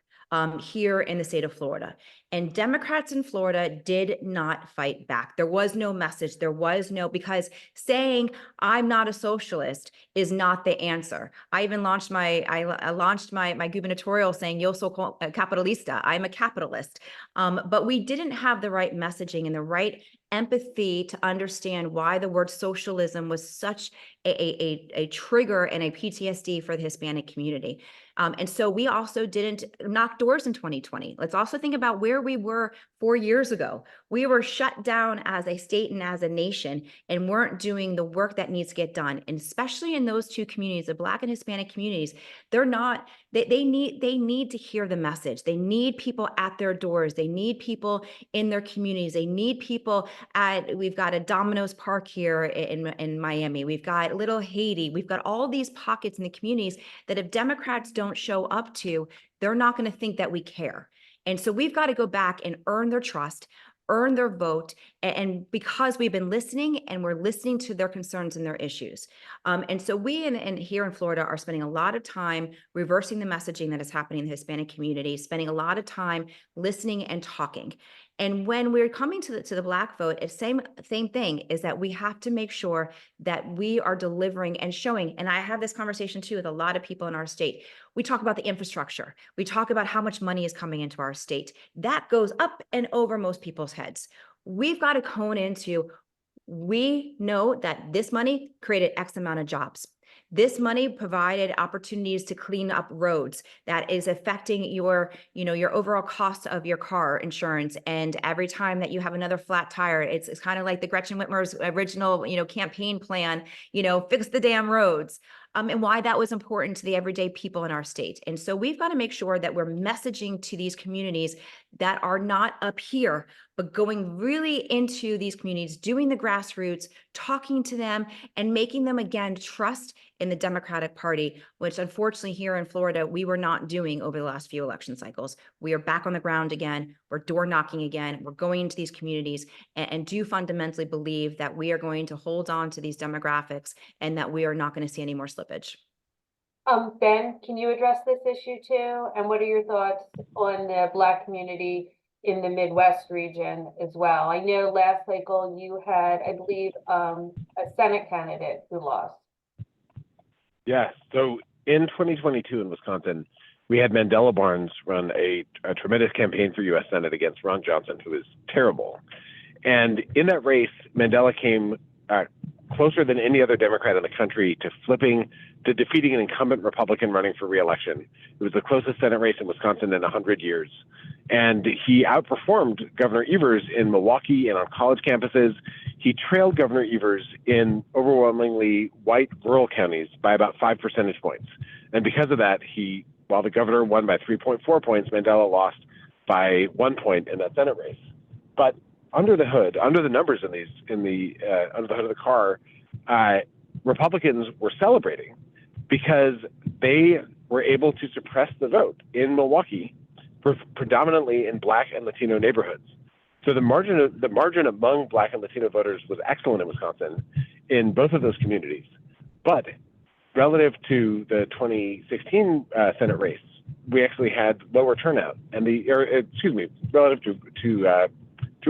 here in the state of Florida. And Democrats in Florida did not fight back. There was no message. There was no, because saying I'm not a socialist is not the answer. I even launched my gubernatorial saying yo soy capitalista. I'm a capitalist. But we didn't have the right messaging and the right empathy to understand why the word socialism was such a trigger and a PTSD for the Hispanic community. And so we also didn't knock doors in 2020. Let's also think about where we were 4 years ago. We were shut down as a state and as a nation and weren't doing the work that needs to get done. And especially in those two communities, the Black and Hispanic communities, they need to hear the message. They need people at their doors. They need people in their communities. They need people we've got a Domino's Park here in Miami. We've got Little Haiti. We've got all these pockets in the communities that if Democrats don't show up to, they're not going to think that we care. And so we've got to go back and earn their trust, earn their vote, and because we've been listening and we're listening to their concerns and their issues. And so we here in Florida are spending a lot of time reversing the messaging that is happening in the Hispanic community, spending a lot of time listening and talking. And when we're coming to the Black vote, it's same thing, is that we have to make sure that we are delivering and showing. And I have this conversation too with a lot of people in our state. We talk about the infrastructure. We talk about how much money is coming into our state. That goes up and over most people's heads. We've got to hone into, we know that this money created X amount of jobs. This money provided opportunities to clean up roads that is affecting your overall cost of your car insurance. And every time that you have another flat tire, it's kind of like the Gretchen Whitmer's original, campaign plan, fix the damn roads. And why that was important to the everyday people in our state. And so we've got to make sure that we're messaging to these communities that are not up here, but going really into these communities, doing the grassroots, talking to them, and making them, again, trust in the Democratic Party, which unfortunately here in Florida, we were not doing over the last few election cycles. We are back on the ground again. We're door knocking again. We're going into these communities and do fundamentally believe that we are going to hold on to these demographics and that we are not going to see any more slippage. Ben, can you address this issue too? And what are your thoughts on the Black community in the Midwest region as well? I know last cycle you had, I believe, a Senate candidate who lost. Yes. So in 2022 in Wisconsin, we had Mandela Barnes run a tremendous campaign for U.S. Senate against Ron Johnson, who is terrible. And in that race, Mandela came closer than any other Democrat in the country to defeating an incumbent Republican running for re-election. It was the closest Senate race in Wisconsin in 100 years. And he outperformed Governor Evers in Milwaukee and on college campuses. He trailed Governor Evers in overwhelmingly white rural counties by about 5 percentage points. And because of that, while the governor won by 3.4 points, Mandela lost by 1 point in that Senate race. But under the hood, under the numbers under the hood of the car, Republicans were celebrating because they were able to suppress the vote in Milwaukee, predominantly in Black and Latino neighborhoods. So the margin among Black and Latino voters was excellent in Wisconsin in both of those communities. But relative to the 2016 Senate race, we actually had lower turnout, and relative to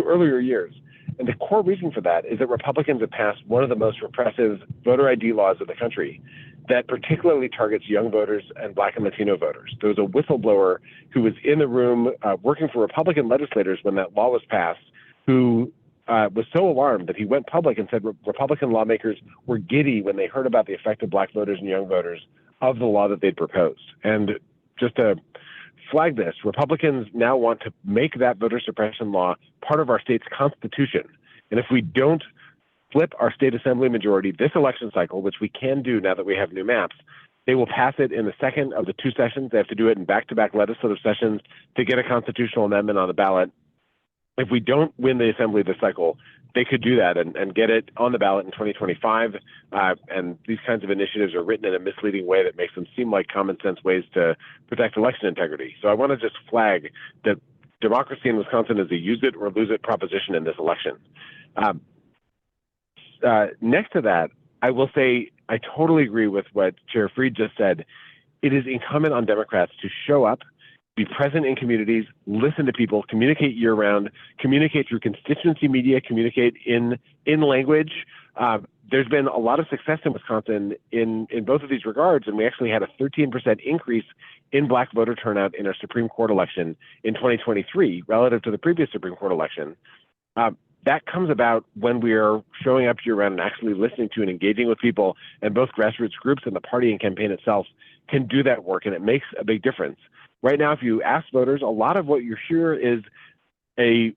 earlier years. And the core reason for that is that Republicans have passed one of the most repressive voter ID laws of the country that particularly targets young voters and Black and Latino voters. There was a whistleblower who was in the room working for Republican legislators when that law was passed, who was so alarmed that he went public and said Republican lawmakers were giddy when they heard about the effect of Black voters and young voters of the law that they'd proposed. And just to flag this, Republicans now want to make that voter suppression law part of our state's constitution. And if we don't flip our state assembly majority this election cycle, which we can do now that we have new maps, they will pass it in the second of the 2 sessions. They have to do it in back-to-back legislative sessions to get a constitutional amendment on the ballot. If we don't win the assembly this cycle, they could do that and get it on the ballot in 2025. And these kinds of initiatives are written in a misleading way that makes them seem like common sense ways to protect election integrity. So I want to just flag that democracy in Wisconsin is a use it or lose it proposition in this election. Next to that, I will say I totally agree with what Chair Fried just said. It is incumbent on Democrats to show up, be present in communities, listen to people, communicate year-round, communicate through constituency media, communicate in language. There's been a lot of success in Wisconsin in both of these regards, and we actually had a 13% increase in Black voter turnout in our Supreme Court election in 2023 relative to the previous Supreme Court election. That comes about when we are showing up year-round and actually listening to and engaging with people, and both grassroots groups and the party and campaign itself can do that work, and it makes a big difference. Right now, if you ask voters, a lot of what you hear is a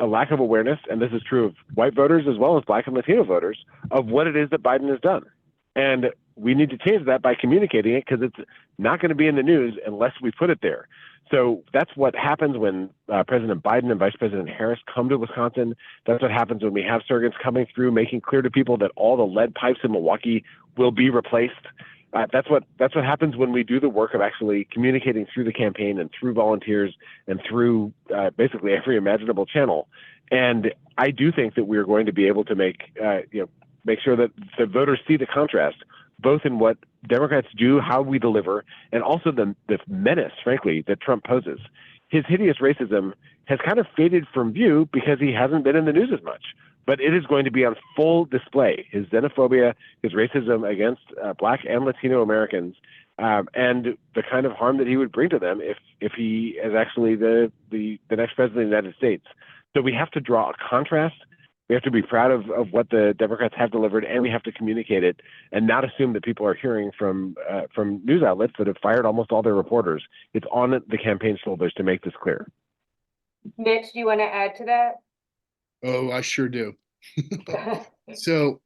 lack of awareness, and this is true of white voters as well as Black and Latino voters, of what it is that Biden has done. And we need to change that by communicating it, because it's not going to be in the news unless we put it there. So that's what happens when President Biden and Vice President Harris come to Wisconsin. That's what happens when we have surrogates coming through, making clear to people that all the lead pipes in Milwaukee will be replaced. That's what happens when we do the work of actually communicating through the campaign and through volunteers and through basically every imaginable channel. And I do think that we're going to be able to make sure that the voters see the contrast, both in what Democrats do, how we deliver, and also the menace, frankly, that Trump poses. His hideous racism has kind of faded from view because he hasn't been in the news as much. But it is going to be on full display. His xenophobia, his racism against Black and Latino Americans, and the kind of harm that he would bring to them if he is actually the next president of the United States. So we have to draw a contrast. We have to be proud of what the Democrats have delivered, and we have to communicate it and not assume that people are hearing from news outlets that have fired almost all their reporters. It's on the campaign shoulders to make this clear. Mitch, do you want to add to that? Oh, I sure do. So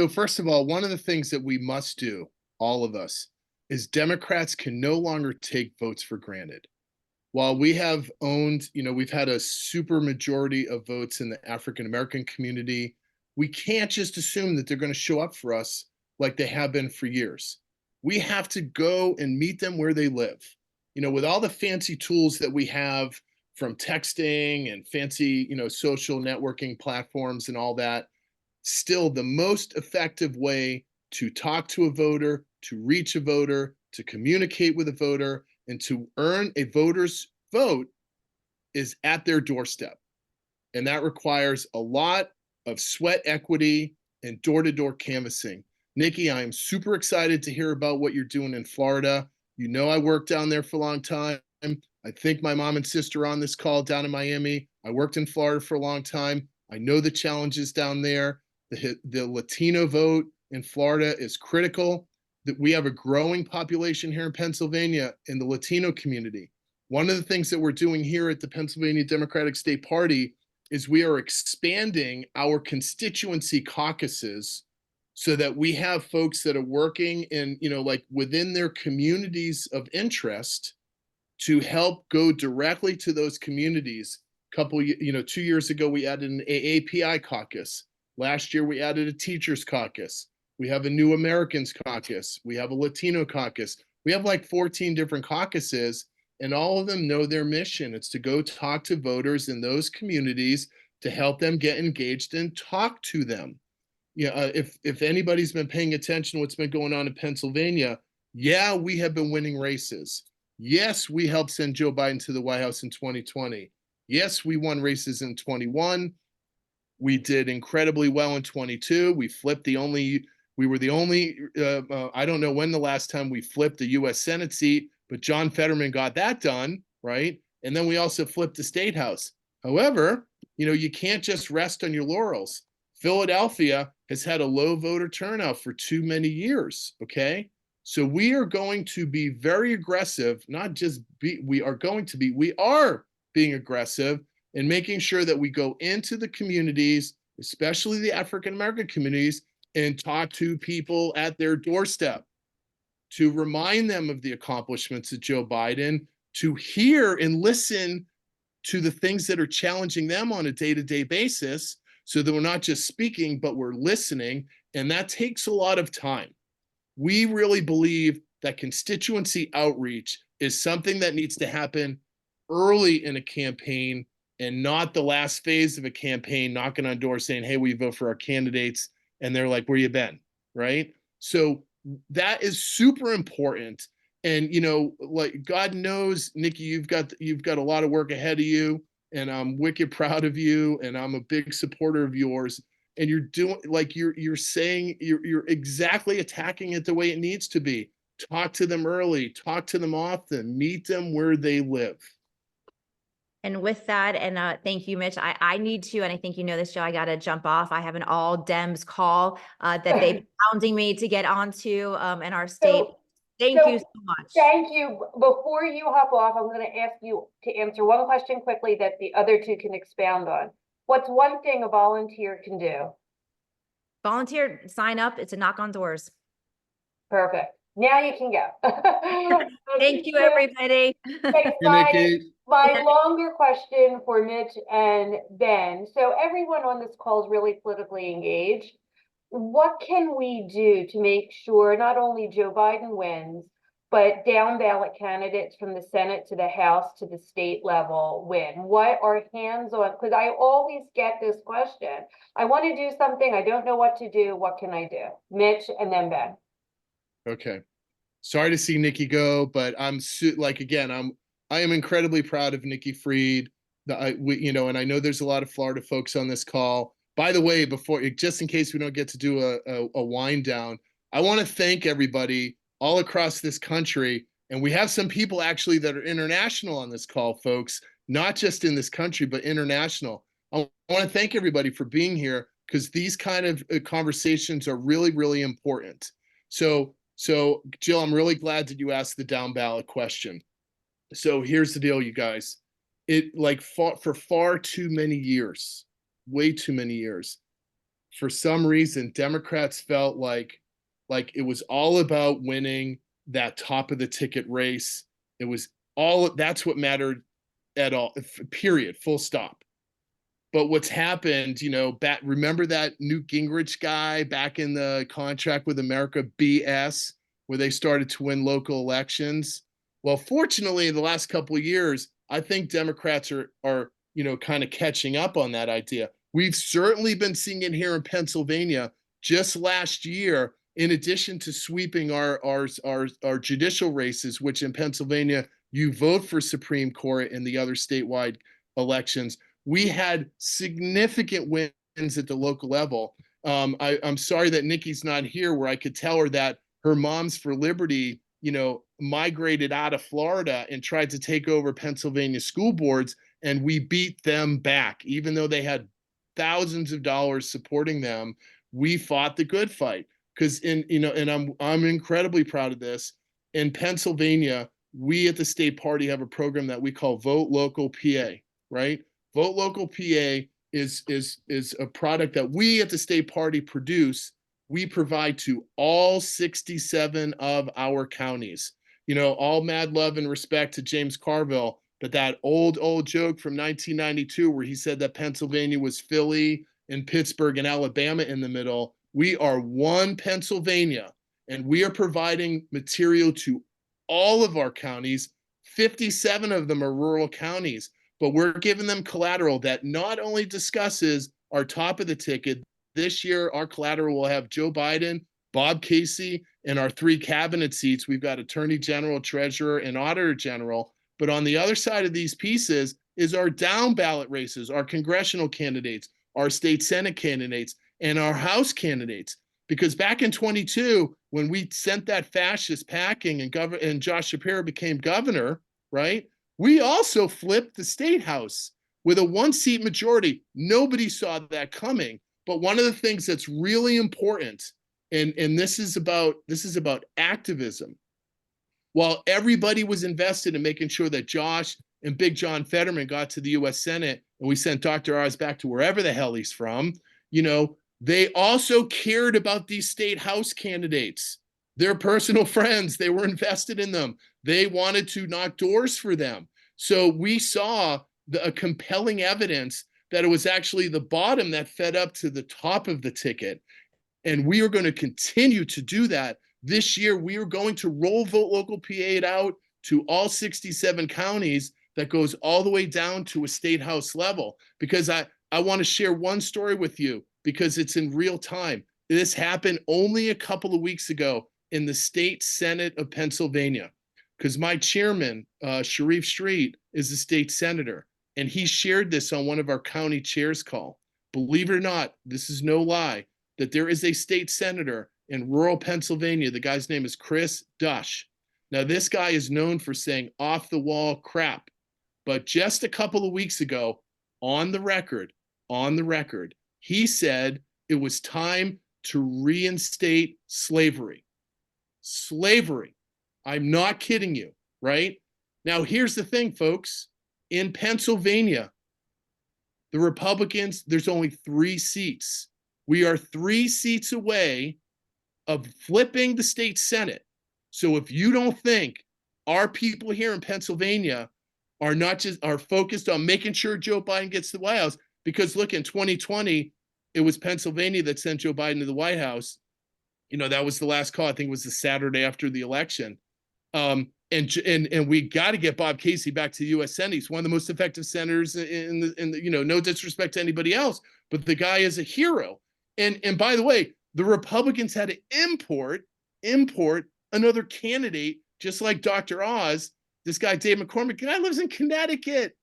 first of all, one of the things that we must do, all of us, is Democrats can no longer take votes for granted. While we have owned, we've had a super majority of votes in the African American community, we can't just assume that they're going to show up for us like they have been for years. We have to go and meet them where they live. With all the fancy tools that we have, from texting and fancy, social networking platforms and all that, still the most effective way to talk to a voter, to reach a voter, to communicate with a voter, and to earn a voter's vote is at their doorstep. And that requires a lot of sweat equity and door-to-door canvassing. Nikki, I am super excited to hear about what you're doing in Florida. I worked down there for a long time. I think my mom and sister are on this call down in Miami. I worked in Florida for a long time. I know the challenges down there. The Latino vote in Florida is critical. That we have a growing population here in Pennsylvania in the Latino community. One of the things that we're doing here at the Pennsylvania Democratic State Party is we are expanding our constituency caucuses so that we have folks that are working in, within their communities of interest to help go directly to those communities. 2 years ago, we added an AAPI caucus. Last year, we added a teachers caucus. We have a New Americans caucus. We have a Latino caucus. We have like 14 different caucuses, and all of them know their mission. It's to go talk to voters in those communities to help them get engaged and talk to them. If anybody's been paying attention to what's been going on in Pennsylvania, yeah, we have been winning races. Yes, we helped send Joe Biden to the White House in 2020. Yes, we won races in 21. We did incredibly well in 22. We were the only, I don't know when the last time we flipped a US Senate seat, but John Fetterman got that done, right? And then we also flipped the state house. However, you can't just rest on your laurels. Philadelphia has had a low voter turnout for too many years, okay? So we are going to be very aggressive, we are being aggressive in making sure that we go into the communities, especially the African American communities, and talk to people at their doorstep to remind them of the accomplishments of Joe Biden, to hear and listen to the things that are challenging them on a day-to-day basis, so that we're not just speaking, but we're listening. And that takes a lot of time. We really believe that constituency outreach is something that needs to happen early in a campaign and not the last phase of a campaign, knocking on doors saying, hey, we vote for our candidates. And they're like, where you been, right? So that is super important. And, God knows, Nikki, you've got a lot of work ahead of you, and I'm wicked proud of you. And I'm a big supporter of yours. And you're doing, you're saying, you're exactly attacking it the way it needs to be. Talk to them early, talk to them often, meet them where they live. And with that, and thank you, Mitch. I need to, and I think this, Joe, I got to jump off. I have an all Dems call that they've been hounding me to get onto in our state. Thank you so much. Thank you. Before you hop off, I'm going to ask you to answer one question quickly that the other two can expound on. What's one thing a volunteer can do? Volunteer, sign up. It's a knock on doors. Perfect. Now you can go. Thank you, everybody. Thanks, my longer question for Mitch and Ben. So everyone on this call is really politically engaged. what can we do to make sure not only Joe Biden wins, but down ballot candidates from the Senate to the House to the state level win? What are hands-on, because I always get this question. I want to do something, I don't know what to do, what can I do? Mitch and then Ben. Okay. Sorry to see Nikki go, but I am incredibly proud of Nikki Fried. And I know there's a lot of Florida folks on this call. By the way, just in case we don't get to do a wind down, I want to thank everybody all across this country. And we have some people actually that are international on this call, folks, not just in this country, but international. I want to thank everybody for being here because these kind of conversations are really, really important. So Jill, I'm really glad that you asked the down ballot question. So here's the deal, you guys. For far too many years, way too many years, for some reason, Democrats felt like it was all about winning that top of the ticket race. That's what mattered at all, period, full stop. But what's happened, remember that Newt Gingrich guy back in the Contract with America BS, where they started to win local elections? Well, fortunately, in the last couple of years, I think Democrats are kind of catching up on that idea. We've certainly been seeing it here in Pennsylvania just last year, in addition to sweeping our judicial races, which in Pennsylvania, you vote for Supreme Court and the other statewide elections. We had significant wins at the local level. I'm sorry that Nikki's not here, where I could tell her that her Moms for Liberty, migrated out of Florida and tried to take over Pennsylvania school boards, and we beat them back. Even though they had thousands of dollars supporting them, we fought the good fight. Because I'm incredibly proud of this. In Pennsylvania, we at the state party have a program that we call Vote Local PA, right? Vote Local PA is a product that we at the state party produce. We provide to all 67 of our counties. All mad love and respect to James Carville, but that old joke from 1992 where he said that Pennsylvania was Philly and Pittsburgh and Alabama in the middle. We are one Pennsylvania, and we are providing material to all of our counties. 57 of them are rural counties. But we're giving them collateral that not only discusses our top of the ticket. This year, our collateral will have Joe Biden, Bob Casey, and our 3 cabinet seats. We've got Attorney General, Treasurer, and Auditor General. But on the other side of these pieces is our down ballot races, our congressional candidates, our state Senate candidates, and our House candidates. Because back in 22, when we sent that fascist packing and Josh Shapiro became governor, right? We also flipped the state house with a 1-seat majority. Nobody saw that coming. But one of the things that's really important, and this is about activism. While everybody was invested in making sure that Josh and Big John Fetterman got to the U.S. Senate, and we sent Dr. Oz back to wherever the hell he's from, they also cared about these state house candidates. Their personal friends, they were invested in them. They wanted to knock doors for them. So we saw a compelling evidence that it was actually the bottom that fed up to the top of the ticket. And we are going to continue to do that. This year, we are going to roll Vote Local PA out to all 67 counties. That goes all the way down to a state house level. Because I want to share one story with you, because it's in real time. This happened only a couple of weeks ago in the state Senate of Pennsylvania. Because my chairman, Sharif Street, is a state senator. And he shared this on one of our county chairs call. Believe it or not, this is no lie, that there is a state senator in rural Pennsylvania. The guy's name is Chris Dush. Now, this guy is known for saying off the wall crap. But just a couple of weeks ago, on the record, he said it was time to reinstate slavery. Slavery. I'm not kidding you, right? Now, here's the thing, folks. In Pennsylvania, the Republicans, there's only 3 seats. We are 3 seats away of flipping the state Senate. So if you don't think our people here in Pennsylvania are focused on making sure Joe Biden gets the White House, because look, in 2020, it was Pennsylvania that sent Joe Biden to the White House. You know, that was the last call. I think it was the Saturday after the election. And we got to get Bob Casey back to the U.S. Senate. He's one of the most effective senators in the, you know, no disrespect to anybody else, but the guy is a hero. And by the way, the Republicans had to import another candidate, just like Dr. Oz. This guy, Dave McCormick, the guy lives in Connecticut.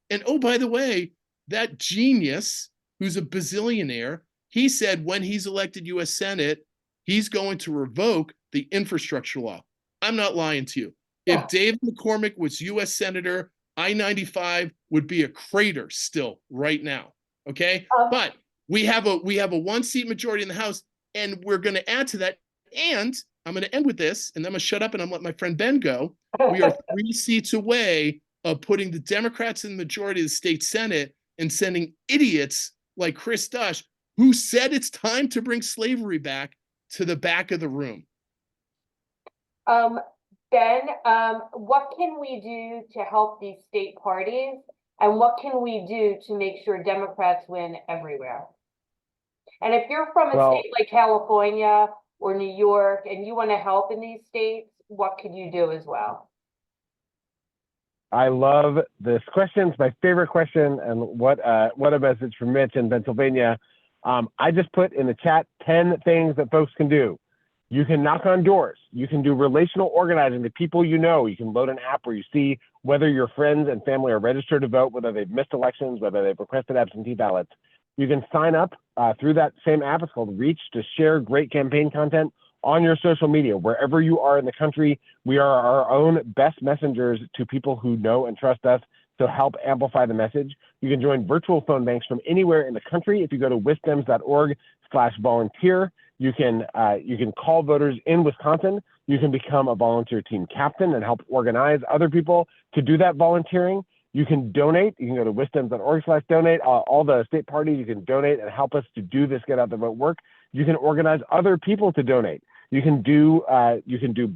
And oh, by the way, that genius who's a bazillionaire, he said when he's elected U.S. Senate, he's going to revoke the infrastructure law. I'm not lying to you. If Dave McCormick was U.S. Senator, I-95 would be a crater still right now. Okay, but we have a 1-seat majority in the House, and we're going to add to that. And I'm going to end with this, and then I'm going to shut up and I'm going to let my friend Ben go. We are 3 seats away of putting the Democrats in the majority of the state Senate and sending idiots like Chris Dush, who said it's time to bring slavery back, to the back of the room. Ben, what can we do to help these state parties? And what can we do to make sure Democrats win everywhere? And if you're from a state like California or New York and you want to help in these states, what could you do as well? I love this question. It's my favorite question. And what a message from Mitch in Pennsylvania. I just put in the chat 10 things that folks can do. You can knock on doors. You can do relational organizing to people you know. You can load an app where you see whether your friends and family are registered to vote, whether they've missed elections, whether they've requested absentee ballots. You can sign up through that same app. It's called Reach, to share great campaign content on your social media. Wherever you are in the country, we are our own best messengers to people who know and trust us to help amplify the message. You can join virtual phone banks from anywhere in the country. If you go to wisdems.org/volunteer, you can call voters in Wisconsin. You can become a volunteer team captain and help organize other people to do that volunteering. You can donate. You can go to wisdems.org/donate. All the state parties, you can donate and help us to do this get out the vote work. You can organize other people to donate. You can do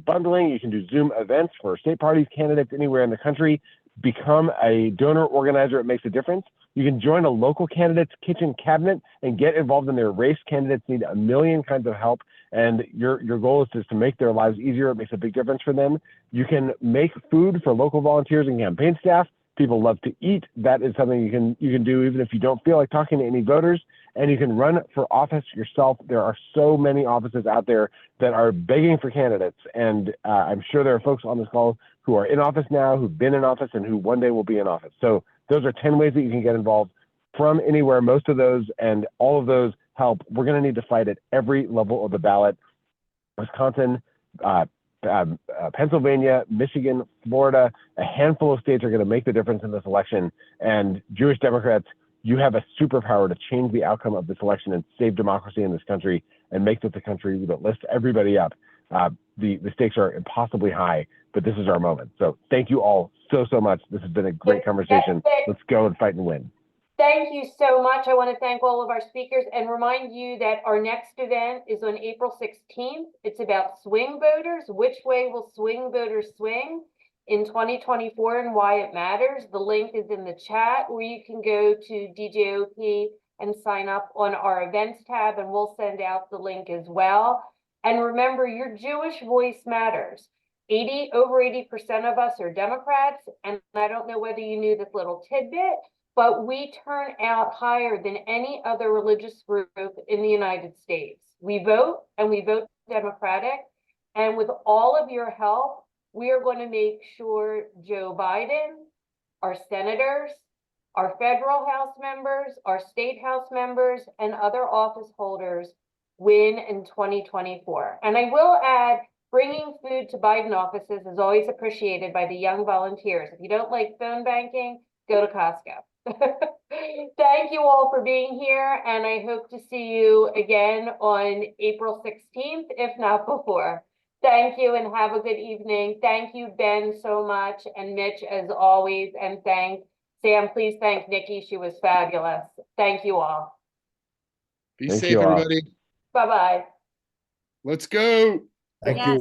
bundling. You can do Zoom events for state parties, candidates anywhere in the country. Become a donor organizer. It makes a difference. You can join a local candidate's kitchen cabinet and get involved in their race. Candidates need a million kinds of help, and your goal is just to make their lives easier. It makes a big difference for them. You can make food for local volunteers and campaign staff. People love to eat. That is something you can do even if you don't feel like talking to any voters. And you can run for office yourself. There are so many offices out there that are begging for candidates, and I'm sure there are folks on this call who are in office now, who've been in office, and who one day will be in office. So those are 10 ways that you can get involved from anywhere. Most of those and all of those help. We're going to need to fight at every level of the ballot. Wisconsin, Pennsylvania, Michigan, Florida, a handful of states are going to make the difference in this election. And Jewish Democrats, you have a superpower to change the outcome of this election and save democracy in this country and make this a country that lifts everybody up. The stakes are impossibly high, but this is our moment. So thank you all so much. This has been a great conversation. Let's go and fight and win. Thank you so much. I want to thank all of our speakers and remind you that our next event is on April 16th. It's about swing voters. Which way will swing voters swing in 2024 and why it matters? The link is in the chat, where you can go to DJOP and sign up on our events tab, and we'll send out the link as well. And remember, your Jewish voice matters. Over 80% of us are Democrats, and I don't know whether you knew this little tidbit, but we turn out higher than any other religious group in the United States. We vote, and we vote Democratic, and with all of your help, we are going to make sure Joe Biden, our senators, our federal House members, our state House members, and other office holders win in 2024. And I will add, bringing food to Biden offices is always appreciated by the young volunteers. If you don't like phone banking, go to Costco. Thank you all for being here, and I hope to see you again on April 16th, if not before. Thank you and have a good evening. Thank you, Ben, so much, and Mitch, as always, and thank Sam. Please thank Nikki. She was fabulous. Thank you all. Be Thank safe, you all. everybody. Bye-bye. Let's go. Thank Yes. you.